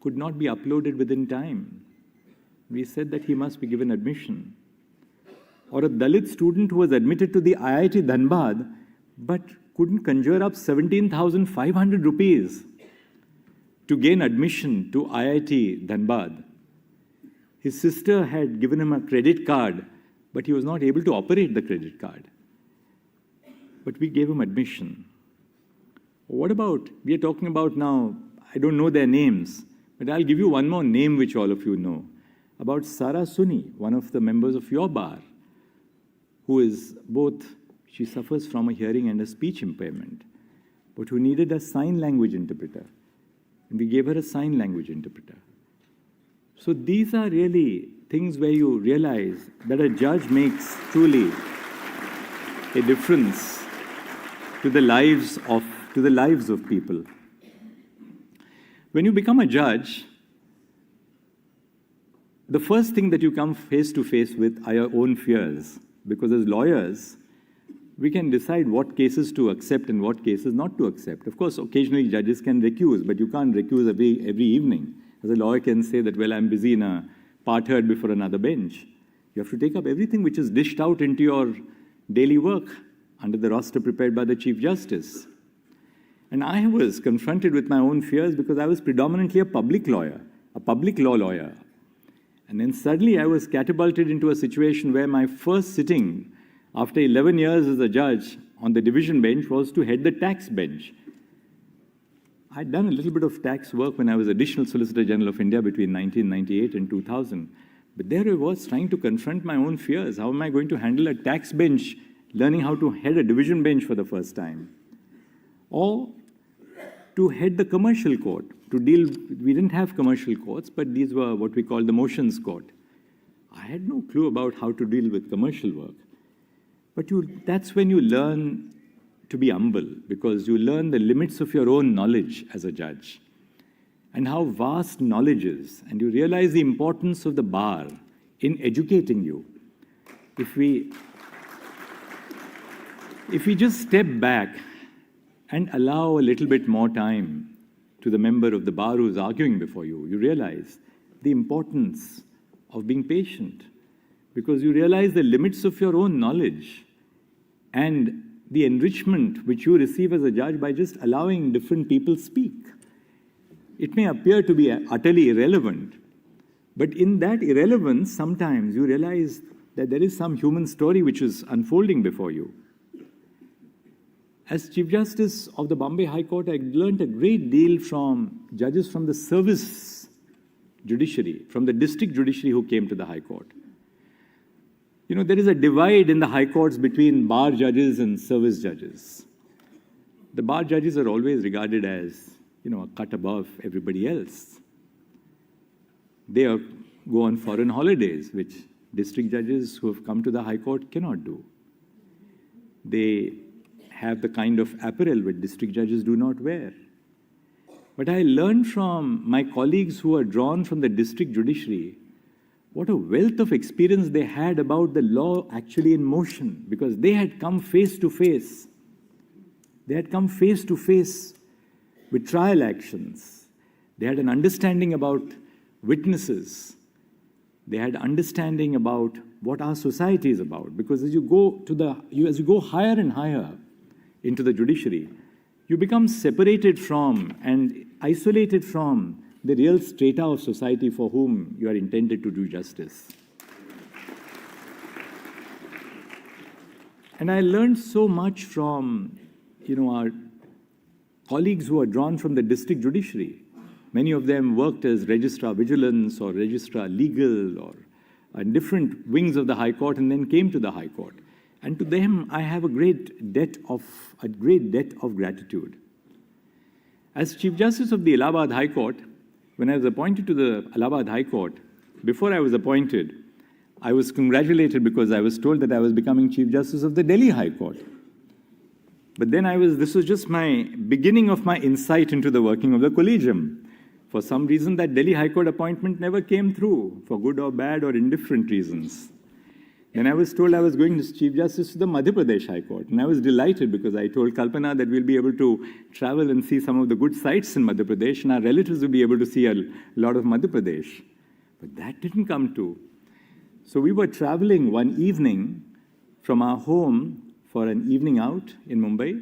could not be uploaded within time. We said that he must be given admission. Or a Dalit student who was admitted to the IIT Dhanbad but couldn't conjure up 17,500 rupees to gain admission to IIT Dhanbad. His sister had given him a credit card, but he was not able to operate the credit card. But we gave him admission. What about, we are talking about now, I don't know their names, but I'll give you one more name which all of you know, about Sara Suni, one of the members of your bar, who is both, she suffers from a hearing and a speech impairment, but who needed a sign language interpreter. And we gave her a sign language interpreter. So these are really things where you realize that a judge makes truly a difference to the lives of people. When you become a judge, the first thing that you come face to face with are your own fears, because as lawyers, we can decide what cases to accept and what cases not to accept. Of course, occasionally judges can recuse, but you can't recuse every evening. As a lawyer can say that, well, I'm busy in a part heard before another bench. You have to take up everything which is dished out into your daily work under the roster prepared by the Chief Justice. And I was confronted with my own fears because I was predominantly a public lawyer, a public law lawyer. And then suddenly I was catapulted into a situation where my first sitting after 11 years as a judge on the division bench was to head the tax bench. I'd done a little bit of tax work when I was Additional Solicitor General of India between 1998 and 2000. But there I was trying to confront my own fears. How am I going to handle a tax bench, learning how to head a division bench for the first time? Or to head the commercial court, to deal, we didn't have commercial courts, but these were what we call the motions court. I had no clue about how to deal with commercial work. But that's when you learn to be humble, because you learn the limits of your own knowledge as a judge and how vast knowledge is, and you realize the importance of the bar in educating you. If we just step back and allow a little bit more time to the member of the bar who's arguing before you, you realize the importance of being patient, because you realize the limits of your own knowledge and the enrichment which you receive as a judge by just allowing different people speak. It may appear to be utterly irrelevant, but in that irrelevance, sometimes you realize that there is some human story which is unfolding before you. As Chief Justice of the Bombay High Court, I learned a great deal from judges from the service judiciary, from the district judiciary who came to the High Court. You know, there is a divide in the High Courts between bar judges and service judges. The bar judges are always regarded as, a cut above everybody else. They go on foreign holidays, which district judges who have come to the High Court cannot do. They have the kind of apparel which district judges do not wear. But I learned from my colleagues who are drawn from the district judiciary what a wealth of experience they had about the law actually in motion, because they had come face to face. They had come face to face with trial actions. They had an understanding about witnesses. They had understanding about what our society is about. Because as you go higher and higher into the judiciary, you become separated from and isolated from the real strata of society for whom you are intended to do justice. And I learned so much from, our colleagues who are drawn from the district judiciary. Many of them worked as registrar vigilance or registrar legal or in different wings of the High Court and then came to the High Court. And to them, I have a great debt of gratitude. As Chief Justice of the Allahabad High Court, when I was appointed to the Allahabad High Court, before I was appointed, I was congratulated because I was told that I was becoming Chief Justice of the Delhi High Court. But then this was just my beginning of my insight into the working of the collegium. For some reason, that Delhi High Court appointment never came through, for good or bad or indifferent reasons. Then I was told I was going as Chief Justice to the Madhya Pradesh High Court. And I was delighted because I told Kalpana that we'll be able to travel and see some of the good sites in Madhya Pradesh, and our relatives will be able to see a lot of Madhya Pradesh. But that didn't come true. So we were traveling one evening from our home for an evening out in Mumbai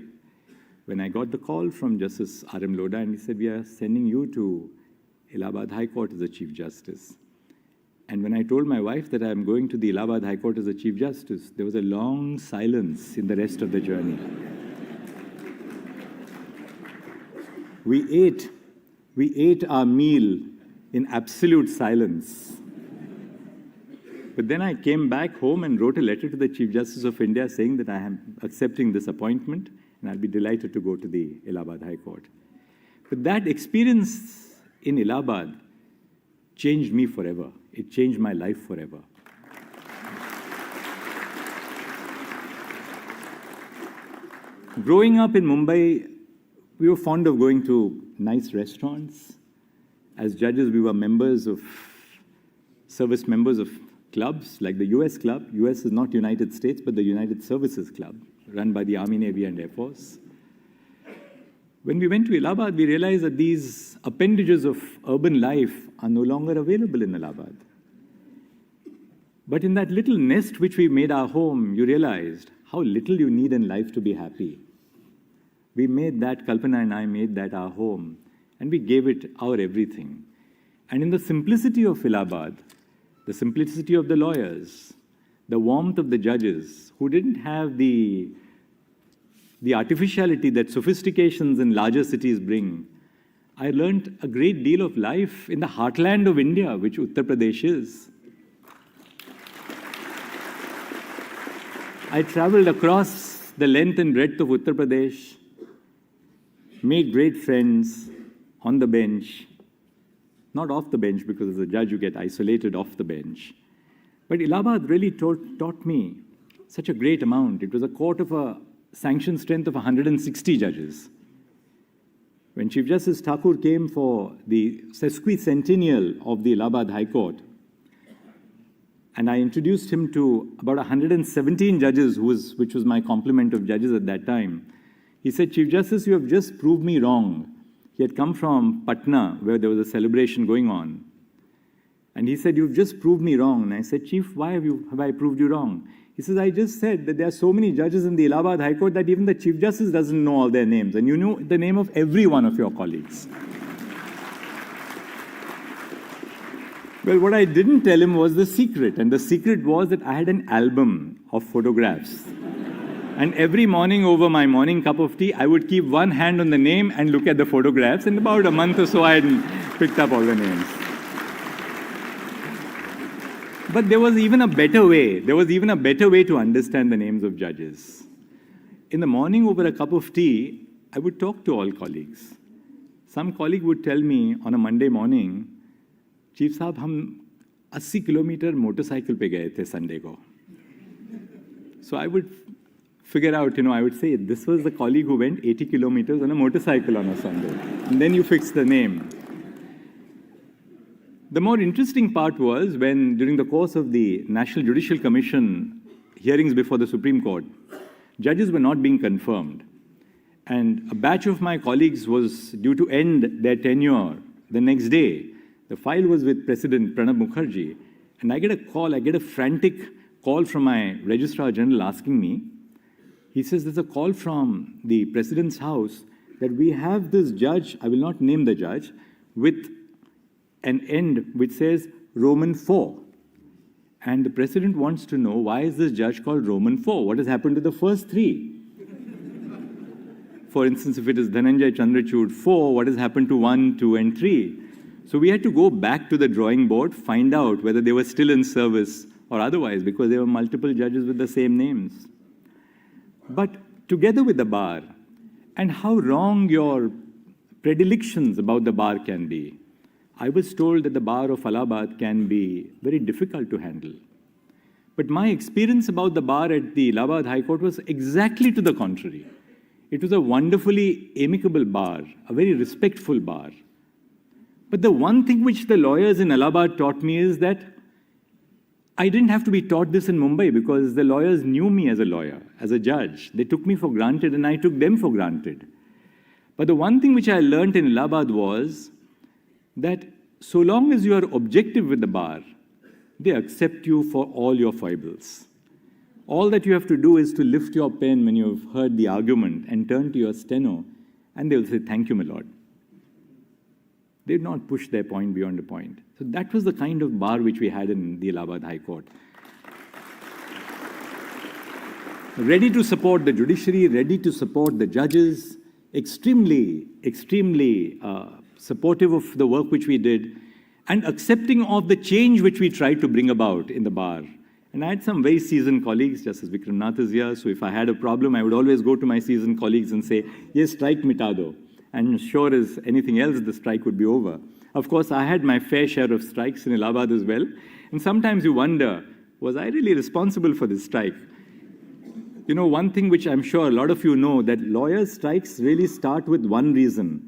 when I got the call from Justice R.M. Lodha, and he said, "We are sending you to Allahabad High Court as a Chief Justice." And when I told my wife that I'm going to the Allahabad High Court as a Chief Justice, there was a long silence in the rest of the journey. We ate our meal in absolute silence. But then I came back home and wrote a letter to the Chief Justice of India saying that I am accepting this appointment and I'll be delighted to go to the Allahabad High Court. But that experience in Allahabad changed me forever. It changed my life forever. Growing up in Mumbai, we were fond of going to nice restaurants. As judges, we were service members of clubs like the US Club. US is not United States, but the United Services Club, run by the Army, Navy, and Air Force. When we went to Allahabad, we realized that these appendages of urban life are no longer available in Allahabad. But in that little nest which we made our home, you realized how little you need in life to be happy. We made that, Kalpana and I made that our home, and we gave it our everything. And in the simplicity of Allahabad, the simplicity of the lawyers, the warmth of the judges, who didn't have the artificiality that sophistications in larger cities bring, I learned a great deal of life in the heartland of India, which Uttar Pradesh is. I traveled across the length and breadth of Uttar Pradesh, made great friends on the bench, not off the bench, because as a judge you get isolated off the bench. But Allahabad really taught me such a great amount. It was a court of a sanctioned strength of 160 judges. When Chief Justice Thakur came for the sesquicentennial of the Allahabad High Court, and I introduced him to about 117 judges, which was my complement of judges at that time, he said, "Chief Justice, you have just proved me wrong. He had come from Patna, where there was a celebration going on. And he said, "You've just proved me wrong." And I said, "Chief, why have I proved you wrong?" He says, "I just said that there are so many judges in the Allahabad High Court that even the Chief Justice doesn't know all their names. And you know the name of every one of your colleagues." Well, what I didn't tell him was the secret. And the secret was that I had an album of photographs. And every morning over my morning cup of tea, I would keep one hand on the name and look at the photographs. And about a month or so, I had picked up all the names. But there was even a better way. There was even a better way to understand the names of judges. In the morning over a cup of tea, I would talk to all colleagues. Some colleague would tell me on a Monday morning, "Chief Saab, hum 80 kilometer motorcycle pe gaye the Sunday ko." So I would figure out, I would say, this was the colleague who went 80 kilometers on a motorcycle on a Sunday. And then you fix the name. The more interesting part was when, during the course of the National Judicial Commission hearings before the Supreme Court, judges were not being confirmed. And a batch of my colleagues was due to end their tenure the next day. The file was with President Pranab Mukherjee. And I get a frantic call from my Registrar General asking me, he says, "There's a call from the President's house that we have this judge," I will not name the judge, "with an end which says Roman 4. And the President wants to know, why is this judge called Roman 4? What has happened to the first 3? For instance, if it is CJI Chandrachud 4, what has happened to 1, 2, and 3? So we had to go back to the drawing board, find out whether they were still in service or otherwise, because there were multiple judges with the same names. But together with the bar, and how wrong your predilections about the bar can be, I was told that the bar of Allahabad can be very difficult to handle. But my experience about the bar at the Allahabad High Court was exactly to the contrary. It was a wonderfully amicable bar, a very respectful bar. But the one thing which the lawyers in Allahabad taught me is that I didn't have to be taught this in Mumbai, because the lawyers knew me as a lawyer, as a judge. They took me for granted and I took them for granted. But the one thing which I learned in Allahabad was that so long as you are objective with the bar, they accept you for all your foibles. All that you have to do is to lift your pen when you've heard the argument and turn to your steno, and they'll say, "Thank you, my lord." They've not pushed their point beyond a point. So that was the kind of bar which we had in the Allahabad High Court. Ready to support the judiciary, ready to support the judges, extremely supportive of the work which we did, and accepting of the change which we tried to bring about in the bar. And I had some very seasoned colleagues, Justice Vikram Nath is here, so if I had a problem, I would always go to my seasoned colleagues and say, "Yes, strike mita do." And sure as anything else, the strike would be over. Of course, I had my fair share of strikes in Allahabad as well. And sometimes you wonder, was I really responsible for this strike? One thing which I'm sure a lot of you know, that lawyers' strikes really start with one reason,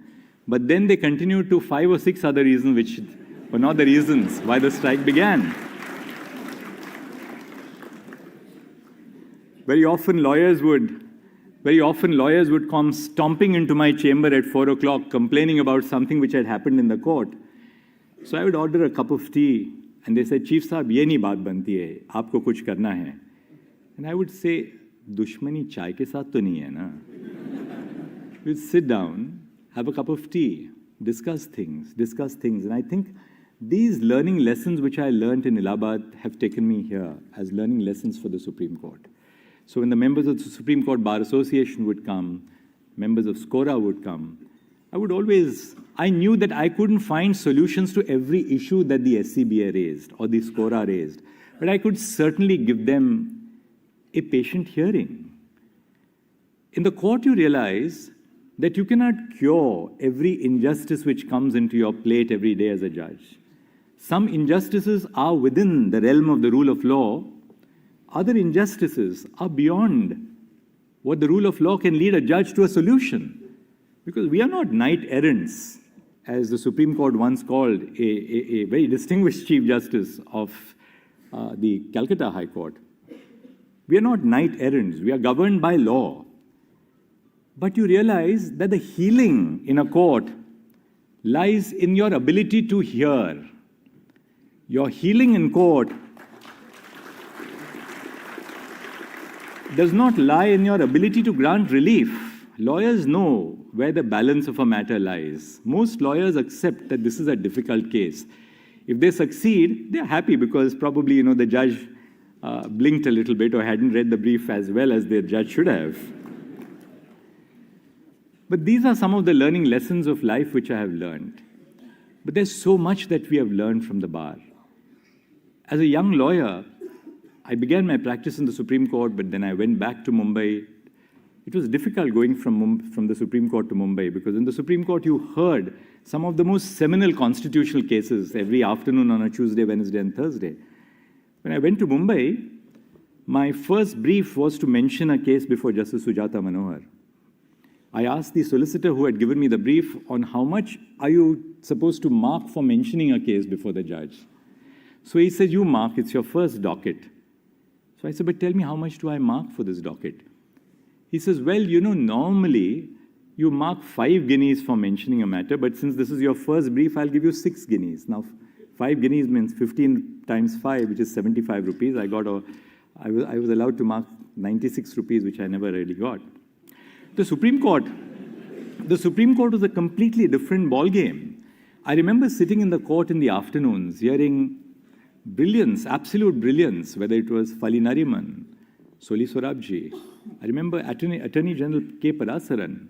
but then they continue to 5 or 6 other reasons which were not the reasons why the strike began. Very often lawyers would come stomping into my chamber at 4 o'clock complaining about something which had happened in the court. So I would order a cup of tea and they said, "Chief Saab, ye nahi baat banti hai, aapko kuch karna hai." And I would say, "Dushmani chai ke saath to nahi hai na." We'd sit down, have a cup of tea, discuss things. And I think these learning lessons which I learned in Allahabad have taken me here as learning lessons for the Supreme Court. So when the members of the Supreme Court Bar Association would come, members of SCORA would come, I knew that I couldn't find solutions to every issue that the SCBA raised or the SCORA raised, but I could certainly give them a patient hearing. In the court, you realize that you cannot cure every injustice which comes into your plate every day as a judge. Some injustices are within the realm of the rule of law. Other injustices are beyond what the rule of law can lead a judge to a solution. Because we are not knight errants, as the Supreme Court once called a very distinguished Chief Justice of the Calcutta High Court. We are not knight errants. We are governed by law. But you realize that the healing in a court lies in your ability to hear. Your healing in court does not lie in your ability to grant relief. Lawyers know where the balance of a matter lies. Most lawyers accept that this is a difficult case. If they succeed, they're happy because probably, the judge blinked a little bit or hadn't read the brief as well as the judge should have. But these are some of the learning lessons of life which I have learned. But there's so much that we have learned from the bar. As a young lawyer, I began my practice in the Supreme Court, but then I went back to Mumbai. It was difficult going from the Supreme Court to Mumbai because in the Supreme Court you heard some of the most seminal constitutional cases every afternoon on a Tuesday, Wednesday, and Thursday. When I went to Mumbai, my first brief was to mention a case before Justice Sujata Manohar. I asked the solicitor who had given me the brief on how much are you supposed to mark for mentioning a case before the judge. So he said, you mark, it's your first docket. So I said, but tell me, how much do I mark for this docket? He says, well, normally you mark 5 guineas for mentioning a matter, but since this is your first brief, I'll give you 6 guineas. Now, 5 guineas means 15 times 5, which is 75 rupees. I was allowed to mark 96 rupees, which I never really got. The Supreme Court was a completely different ballgame. I remember sitting in the court in the afternoons, hearing brilliance, absolute brilliance, whether it was Fali Nariman, Soli Sorabji. I remember Attorney General K. Parasaran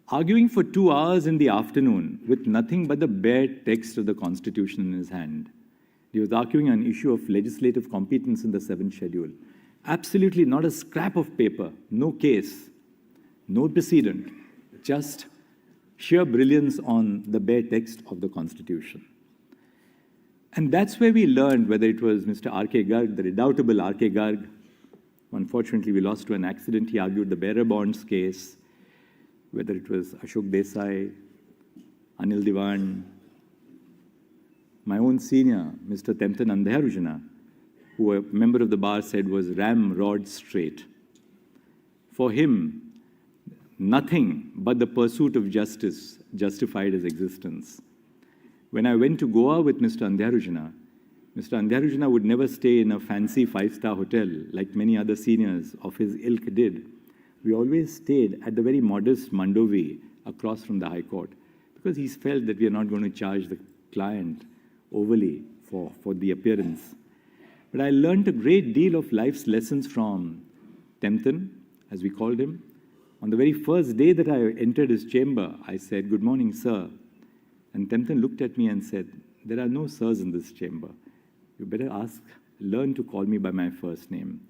arguing for 2 hours in the afternoon with nothing but the bare text of the Constitution in his hand. He was arguing an issue of legislative competence in the 7th schedule. Absolutely not a scrap of paper, no case, no precedent, just sheer brilliance on the bare text of the Constitution. And that's where we learned, whether it was Mr. R.K. Garg, the redoubtable R.K. Garg. Unfortunately, we lost to an accident. He argued the bearer bonds case, whether it was Ashok Desai, Anil Diwan, my own senior, Mr. Temten Andhyarujana, who a member of the bar said was ramrod straight. For him, nothing but the pursuit of justice justified his existence. When I went to Goa with Mr. Andhyarujana would never stay in a fancy 5-star hotel like many other seniors of his ilk did. We always stayed at the very modest Mandovi across from the High Court because he felt that we are not going to charge the client overly for the appearance. But I learned a great deal of life's lessons from Temten, as we called him. On the very first day that I entered his chamber, I said, "Good morning, sir." And Temten looked at me and said, "There are no sirs in this chamber. You better learn to call me by my first name."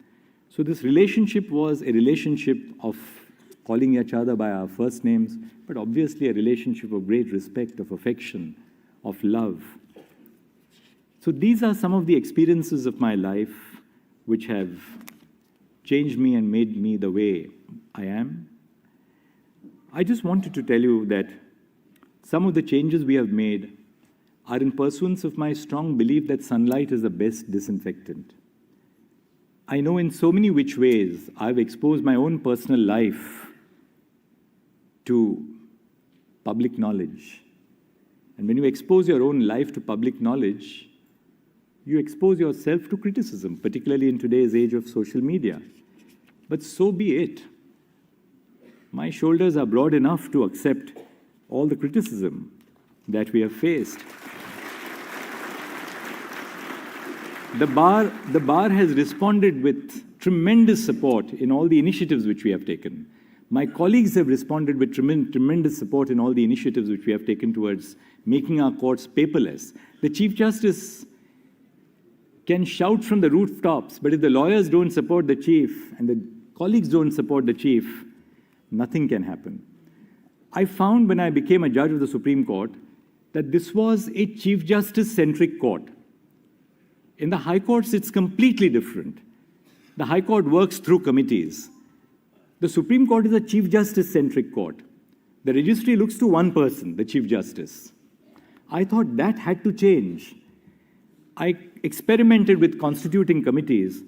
So this relationship was a relationship of calling each other by our first names, but obviously a relationship of great respect, of affection, of love. So these are some of the experiences of my life which have changed me and made me the way I am. I just wanted to tell you that some of the changes we have made are in pursuance of my strong belief that sunlight is the best disinfectant. I know in so many which ways I've exposed my own personal life to public knowledge. And when you expose your own life to public knowledge, you expose yourself to criticism, particularly in today's age of social media. But so be it. My shoulders are broad enough to accept all the criticism that we have faced. The bar has responded with tremendous support in all the initiatives which we have taken. My colleagues have responded with tremendous support in all the initiatives which we have taken towards making our courts paperless. The Chief Justice can shout from the rooftops, but if the lawyers don't support the chief and the colleagues don't support the chief, nothing can happen. I found when I became a judge of the Supreme Court that this was a Chief Justice-centric court. In the High Courts, it's completely different. The High Court works through committees. The Supreme Court is a Chief Justice-centric court. The registry looks to one person, the Chief Justice. I thought that had to change. I experimented with constituting committees,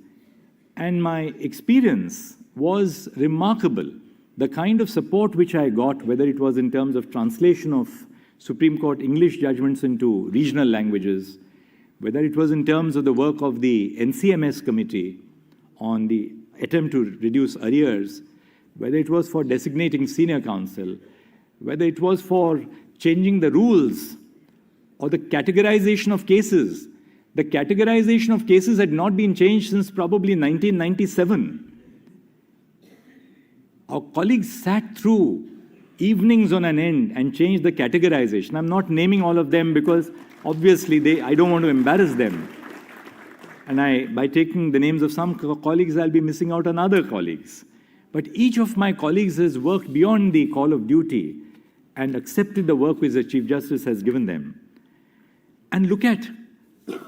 and my experience was remarkable. the kind of support which I got, whether it was in terms of translation of Supreme Court English judgments into regional languages, whether it was in terms of the work of the NCMS committee on the attempt to reduce arrears, whether it was for designating senior counsel, whether it was for changing the rules or the categorization of cases. The categorization of cases had not been changed since probably 1997. Our colleagues sat through evenings on an end and changed the categorization. I'm not naming all of them because obviously I don't want to embarrass them. And by taking the names of some colleagues, I'll be missing out on other colleagues. But each of my colleagues has worked beyond the call of duty and accepted the work which the Chief Justice has given them. And look at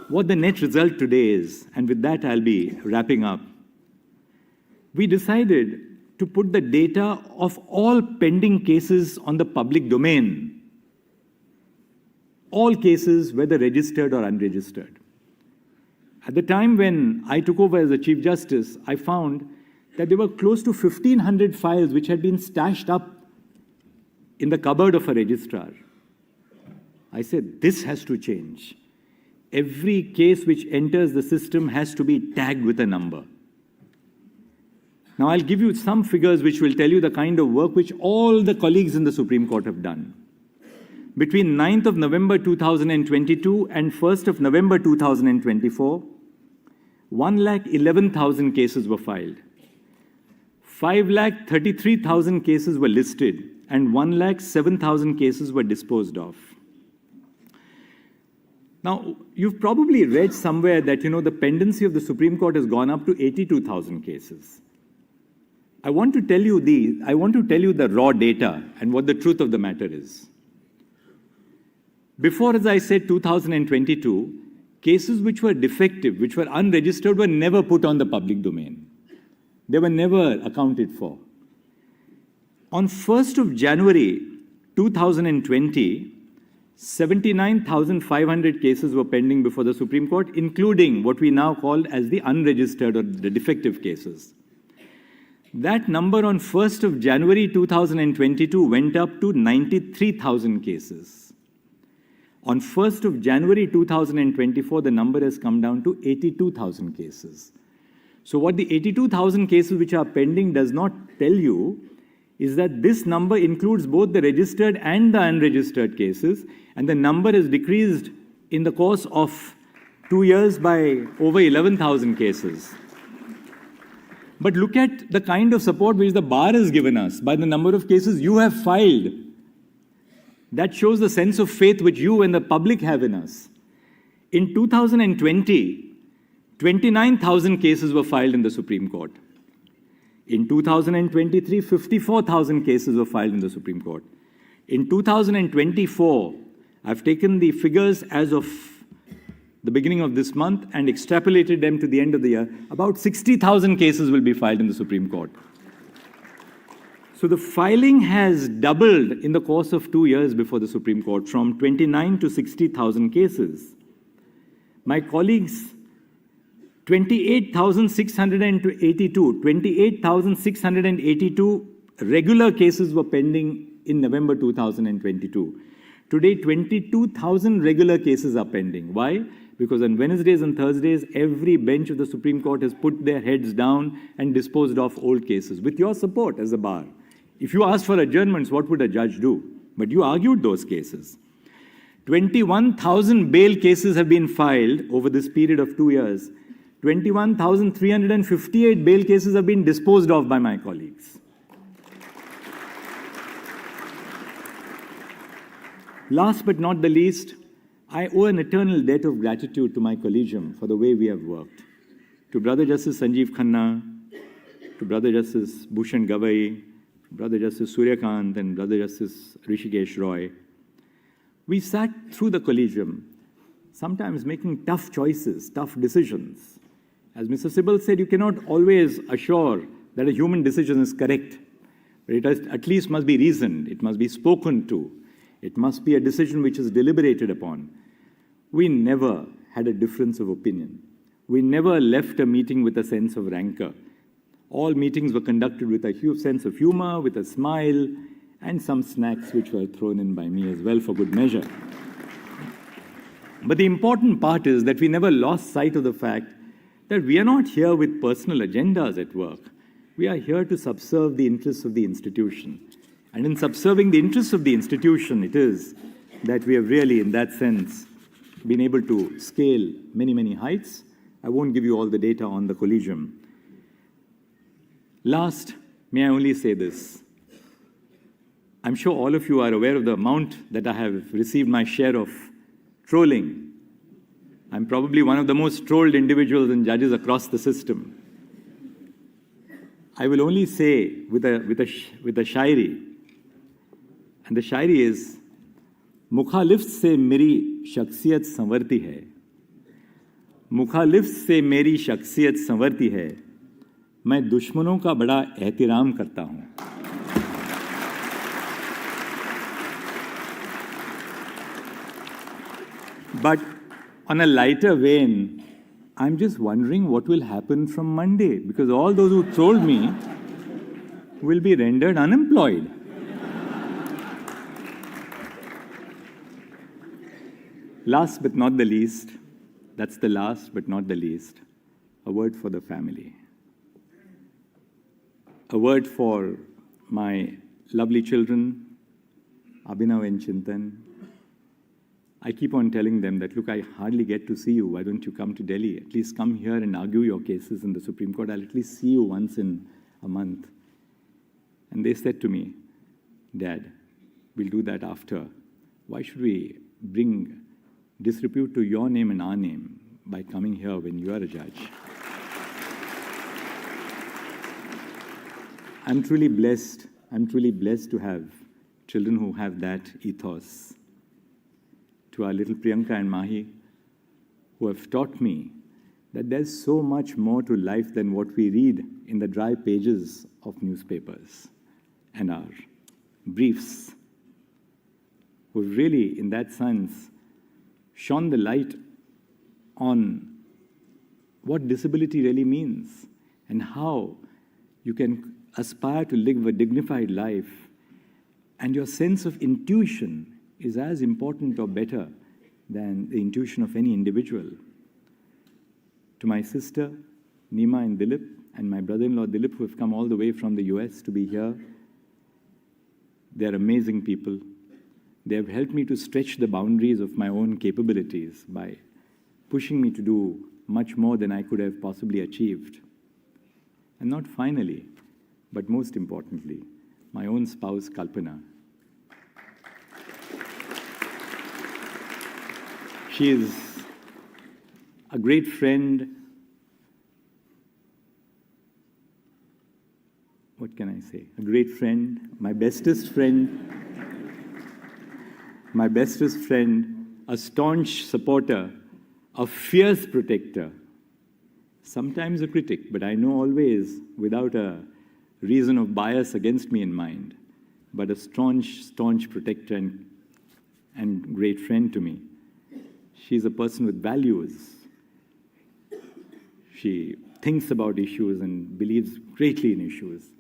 what the net result today is. And with that, I'll be wrapping up. We decided to put the data of all pending cases on the public domain. All cases, whether registered or unregistered. At the time when I took over as the Chief Justice, I found that there were close to 1,500 files which had been stashed up in the cupboard of a registrar. I said, this has to change. Every case which enters the system has to be tagged with a number. Now, I'll give you some figures which will tell you the kind of work which all the colleagues in the Supreme Court have done. Between 9th of November 2022 and 1st of November 2024, 1,11,000 cases were filed. 5,33,000 cases were listed and 1,07,000 cases were disposed of. Now, you've probably read somewhere that, the pendency of the Supreme Court has gone up to 82,000 cases. I want to tell you the raw data and what the truth of the matter is. Before, as I said, 2022, cases which were defective, which were unregistered, were never put on the public domain. They were never accounted for. On 1st of January 2020, 79,500 cases were pending before the Supreme Court, including what we now call as the unregistered or the defective cases. That number on 1st of January 2022 went up to 93,000 cases. On 1st of January 2024, the number has come down to 82,000 cases. So what the 82,000 cases which are pending does not tell you is that this number includes both the registered and the unregistered cases, and the number has decreased in the course of 2 years by over 11,000 cases. But look at the kind of support which the bar has given us by the number of cases you have filed. That shows the sense of faith which you and the public have in us. In 2020, 29,000 cases were filed in the Supreme Court. In 2023, 54,000 cases were filed in the Supreme Court. In 2024, I've taken the figures as of the beginning of this month and extrapolated them to the end of the year. About 60,000 cases will be filed in the Supreme Court. So the filing has doubled in the course of 2 years before the Supreme Court, from 29 to 60,000 cases. My colleagues, 28,682 regular cases were pending in November 2022. Today, 22,000 regular cases are pending. Why? Because on Wednesdays and Thursdays, every bench of the Supreme Court has put their heads down and disposed of old cases, with your support as a bar. If you asked for adjournments, what would a judge do? But you argued those cases. 21,000 bail cases have been filed over this period of 2 years. 21,358 bail cases have been disposed of by my colleagues. Last but not the least, I owe an eternal debt of gratitude to my collegium for the way we have worked. To Brother Justice Sanjeev Khanna, to Brother Justice Bhushan Gavai, Brother Justice Suryakant, and Brother Justice Rishikesh Roy. We sat through the collegium, sometimes making tough choices, tough decisions. As Mr. Sibal said, you cannot always assure that a human decision is correct, but it at least must be reasoned, it must be spoken to, it must be a decision which is deliberated upon. We never had a difference of opinion. We never left a meeting with a sense of rancor. All meetings were conducted with a huge sense of humor, with a smile, and some snacks which were thrown in by me as well for good measure. But the important part is that we never lost sight of the fact that we are not here with personal agendas at work. We are here to subserve the interests of the institution. And in subserving the interests of the institution, it is that we have really, in that sense, been able to scale many, many heights. I won't give you all the data on the collegium. Last, may I only say this. I'm sure all of you are aware of the amount that I have received my share of trolling. I'm probably one of the most trolled individuals and judges across the system. I will only say with a shairi, and the shairi is, मुखालिफ से मेरी शख्सियत संवरती है, मुखालिफ से मेरी शख्सियत संवरती है, मैं दुश्मनों का बड़ा एहतिराम करता हूं. But on a lighter vein, I'm just wondering what will happen from Monday, because all those who trolled me will be rendered unemployed. Last but not the least, that's the last but not the least, a word for the family. A word for my lovely children, Abhinav and Chintan. I keep on telling them that, look, I hardly get to see you. Why don't you come to Delhi? At least come here and argue your cases in the Supreme Court. I'll at least see you once in a month. And they said to me, Dad, we'll do that after. Why should we bring disrepute to your name and our name by coming here when you are a judge? I'm truly blessed. I'm truly blessed to have children who have that ethos. To our little Priyanka and Mahi, who have taught me that there's so much more to life than what we read in the dry pages of newspapers and our briefs, who really, in that sense, shone the light on what disability really means and how you can aspire to live a dignified life, and your sense of intuition is as important or better than the intuition of any individual. To my sister, Nima and Dilip, and my brother-in-law Dilip, who have come all the way from the US to be here, they're amazing people. They have helped me to stretch the boundaries of my own capabilities by pushing me to do much more than I could have possibly achieved. And not finally, but most importantly, my own spouse, Kalpana. She is a great friend. What can I say? A great friend, my bestest friend, a staunch supporter, a fierce protector, sometimes a critic, but I know always without a reason of bias against me in mind, but a staunch protector and great friend to me. She's a person with values. She thinks about issues and believes greatly in issues.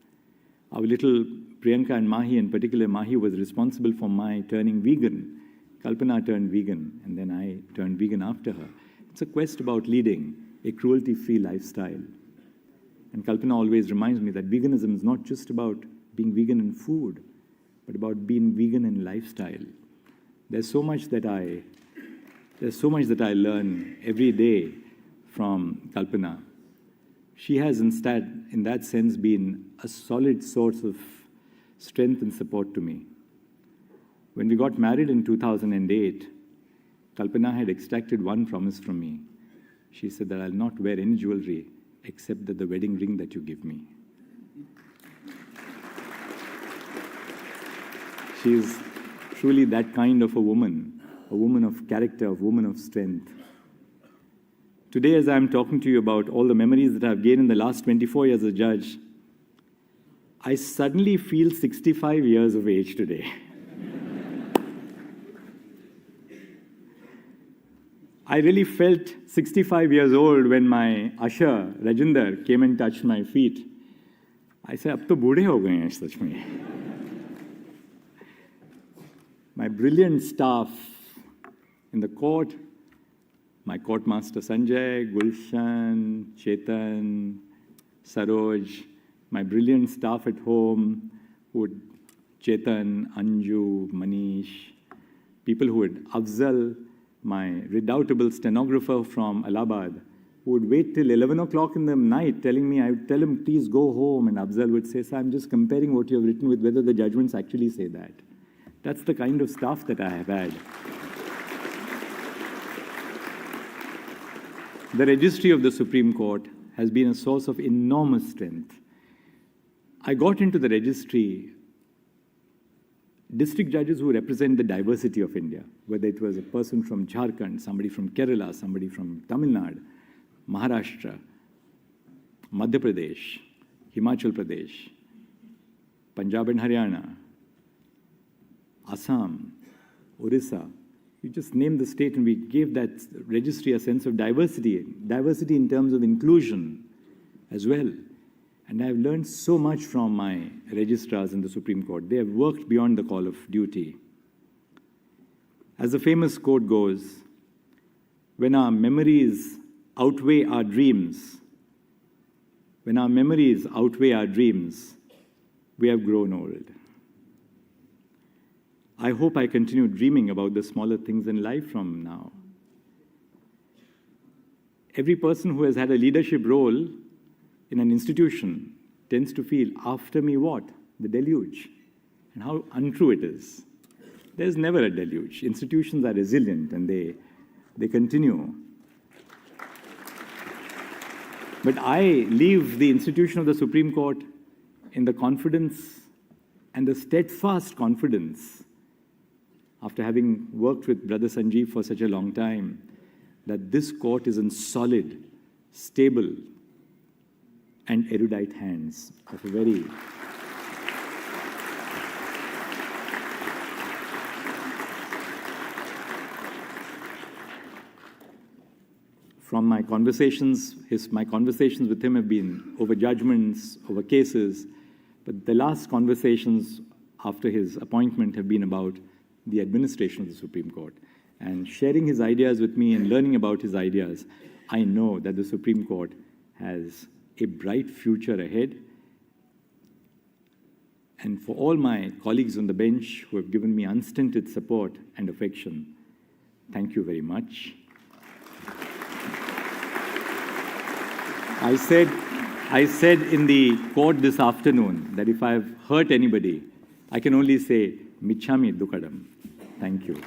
Our little Priyanka and Mahi, in particular, Mahi was responsible for my turning vegan. Kalpana turned vegan, and then I turned vegan after her. It's a quest about leading a cruelty-free lifestyle. And Kalpana always reminds me that veganism is not just about being vegan in food, but about being vegan in lifestyle. There's so much that I learn every day from Kalpana. She has instead, in that sense, been a solid source of strength and support to me. When we got married in 2008, Kalpana had extracted one promise from me. She said that I'll not wear any jewelry except that the wedding ring that you give me. She is truly that kind of a woman of character, a woman of strength. Today, as I'm talking to you about all the memories that I've gained in the last 24 years as a judge, I suddenly feel 65 years of age today. I really felt 65 years old when my usher, Rajinder, came and touched my feet ऐसे अब तो बूढ़े हो गए हैं सच में. My brilliant staff in the court, my court master Sanjay, Gulshan, Chetan, Saroj, my brilliant staff at home, Chetan, Anju, Manish, people who would Afzal, my redoubtable stenographer from Allahabad, who would wait till 11 o'clock in the night telling me, I would tell him, please go home. And Afzal would say, sir, I'm just comparing what you have written with whether the judgments actually say that. That's the kind of staff that I have had. The registry of the Supreme Court has been a source of enormous strength. I got into the registry district judges who represent the diversity of India, whether it was a person from Jharkhand, somebody from Kerala, somebody from Tamil Nadu, Maharashtra, Madhya Pradesh, Himachal Pradesh, Punjab and Haryana, Assam, Orissa. You just name the state and we gave that registry a sense of diversity in terms of inclusion as well. And I've learned so much from my registrars in the Supreme Court. They have worked beyond the call of duty. As the famous quote goes, when our memories outweigh our dreams, we have grown old. I hope I continue dreaming about the smaller things in life from now. Every person who has had a leadership role in an institution tends to feel, after me what? The deluge. And how untrue it is. There's never a deluge. Institutions are resilient and they continue. But I leave the institution of the Supreme Court in the confidence and the steadfast confidence, after having worked with Brother Sanjeev for such a long time, that this court is in solid, stable, and erudite hands of a very from my conversations with him have been over judgments, over cases, but the last conversations after his appointment have been about the administration of the Supreme Court. And sharing his ideas with me and learning about his ideas, I know that the Supreme Court has a bright future ahead. And for all my colleagues on the bench who have given me unstinted support and affection, thank you very much. I said in the court this afternoon that if I've hurt anybody, I can only say, Michhami Dukadam. Thank you.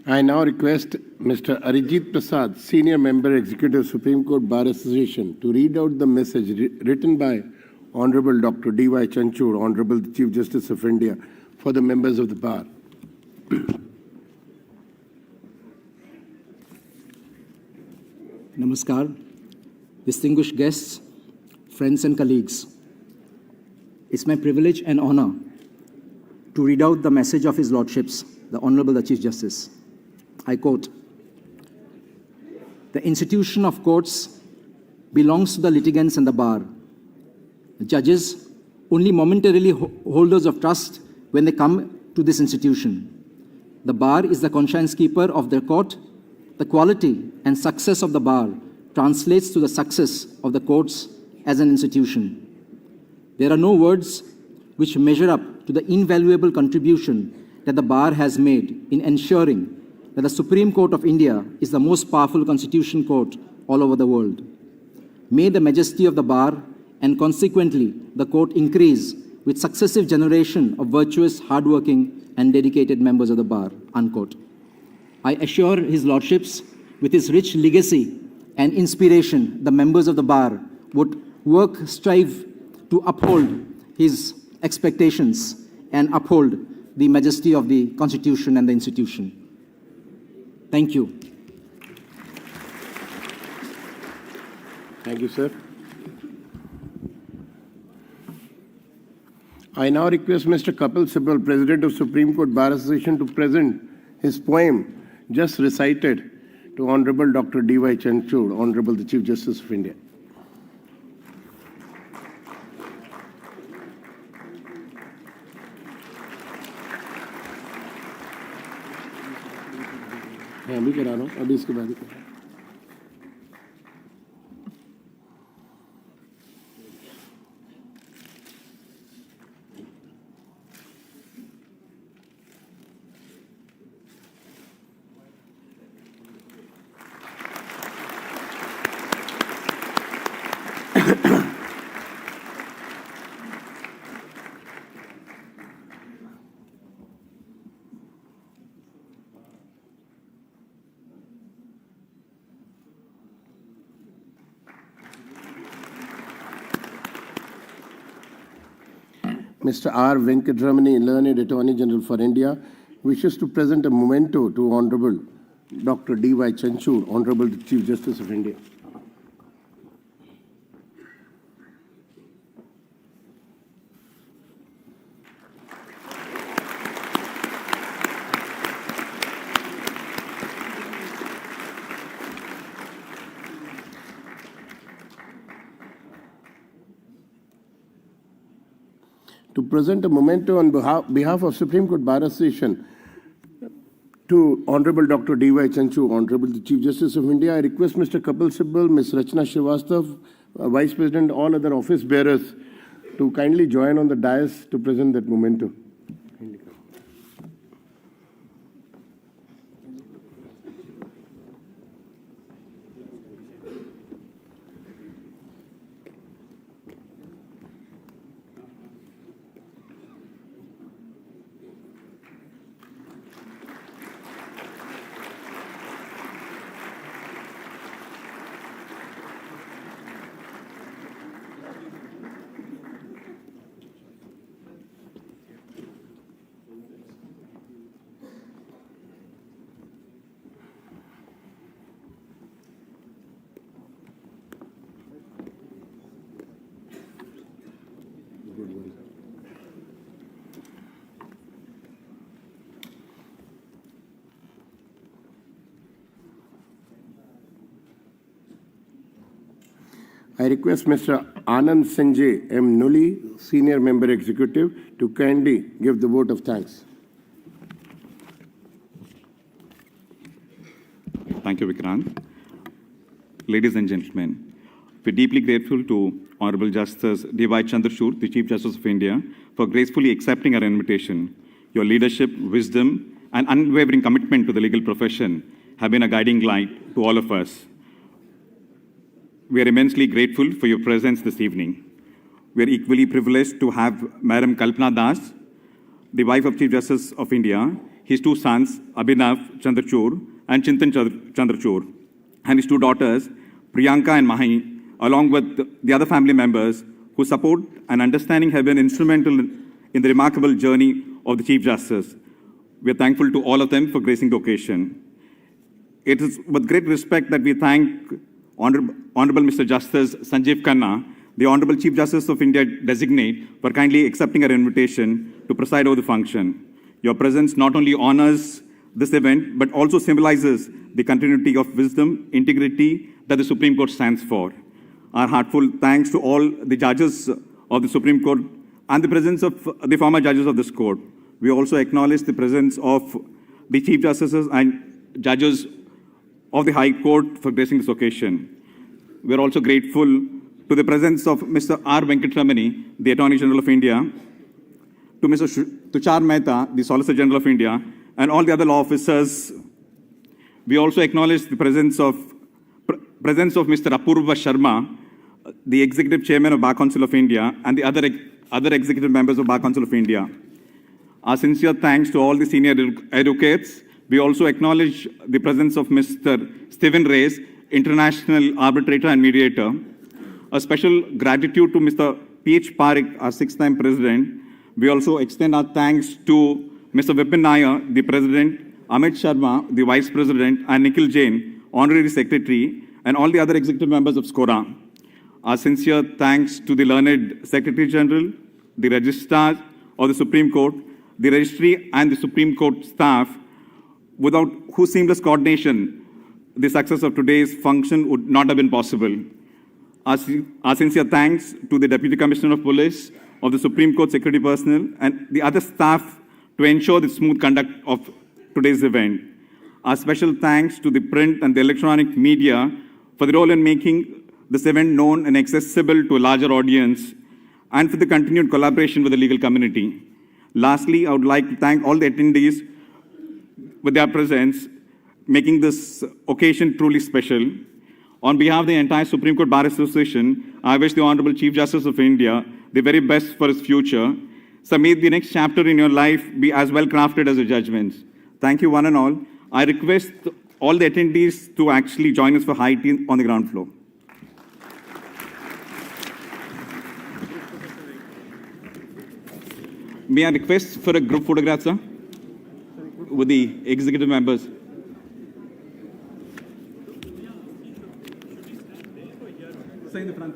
I now request Mr. Arijit Prasad, Senior Member, Executive Supreme Court Bar Association, to read out the message written by Honorable Dr. D.Y. Chandrachud, Honorable Chief Justice of India, for the members of the Bar. Namaskar, distinguished guests, friends and colleagues. It's my privilege and honor to read out the message of His Lordships, the Honorable the Chief Justice. I quote, "The institution of courts belongs to the litigants and the bar. The judges, only momentarily holders of trust when they come to this institution. The bar is the conscience keeper of the court. The quality and success of the bar translates to the success of the courts as an institution. There are no words which measure up to the invaluable contribution that the bar has made in ensuring that the Supreme Court of India is the most powerful constitution court all over the world. May the majesty of the bar and consequently the court increase with successive generation of virtuous, hardworking, and dedicated members of the bar, unquote. I assure His Lordships, with his rich legacy and inspiration, the members of the bar would strive to uphold his expectations and uphold the majesty of the Constitution and the institution. Thank you. Thank you, sir. I now request Mr. Kapil Sibal, President of Supreme Court Bar Association, to present his poem just recited to Honorable Dr. D.Y. Chandrachud, Honorable the Chief Justice of India. अभी करा रहा हूँ, अभी इसके बाद ही करा। Mr. R. Venkatramani, Learned Attorney General for India, wishes to present a memento to Honorable Dr. D.Y. Chandrachud, Honorable the Chief Justice of India. To present a memento on behalf of Supreme Court Bar Association to Honorable Dr. D.Y. Chandrachud, Honorable the Chief Justice of India, I request Mr. Kapil Sibal, Ms. Rachna Srivastav, Vice President, all other office bearers to kindly join on the dais to present that memento. I request Mr. Anand Sanjay M. Nulli, Senior Member Executive, to kindly give the vote of thanks. Thank you, Vikrant. Ladies and gentlemen, we're deeply grateful to Honorable Justice D.Y. Chandrachud, the Chief Justice of India, for gracefully accepting our invitation. Your leadership, wisdom, and unwavering commitment to the legal profession have been a guiding light to all of us. We are immensely grateful for your presence this evening. We are equally privileged to have Madam Kalpana Das, the wife of Chief Justice of India, his two sons, Abhinav Chandrachud and Chintan Chandrachud, and his two daughters, Priyanka and Mahi, along with the other family members whose support and understanding have been instrumental in the remarkable journey of the Chief Justice. We are thankful to all of them for gracing the occasion. It is with great respect that we thank Honorable Mr. Justice Sanjeev Khanna, the Honorable Chief Justice of India designate, for kindly accepting our invitation to preside over the function. Your presence not only honors this event, but also symbolizes the continuity of wisdom, integrity that the Supreme Court stands for. Our heartfelt thanks to all the judges of the Supreme Court and the presence of the former judges of this court. We also acknowledge the presence of the Chief Justices and judges of the High Court for gracing this occasion. We are also grateful to the presence of Mr. R. Venkatramani, the Attorney General of India, to Mr. Tushar Mehta, the Solicitor General of India, and all the other law officers. We also acknowledge the presence of Mr. Apurva Sharma, the Executive Chairman of Bar Council of India, and the other other executive members of Bar Council of India. Our sincere thanks to all the senior advocates. We also acknowledge the presence of Mr. Stephen Reyes, international arbitrator and mediator. A special gratitude to Mr. P.H. Parekh, our sixth-time president. We also extend our thanks to Mr. Vipin Nair, the president, Amit Sharma, the vice president, and Nikhil Jain, honorary secretary, and all the other executive members of SCORA. Our sincere thanks to the learned Secretary General, the registrars of the Supreme Court, the registry, and the Supreme Court staff, without whose seamless coordination, the success of today's function would not have been possible. Our sincere thanks to the Deputy Commissioner of Police, of the Supreme Court security personnel, and the other staff to ensure the smooth conduct of today's event. Our special thanks to the print and the electronic media for the role in making this event known and accessible to a larger audience, and for the continued collaboration with the legal community. Lastly, I would like to thank all the attendees with their presence, making this occasion truly special. On behalf of the entire Supreme Court Bar Association, I wish the Honorable Chief Justice of India the very best for his future. So may the next chapter in your life be as well crafted as your judgments. Thank you, one and all. I request all the attendees to actually join us for high tea on the ground floor. May I request for a group photograph, sir, with the executive members? Stay in the front.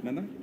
Nanda?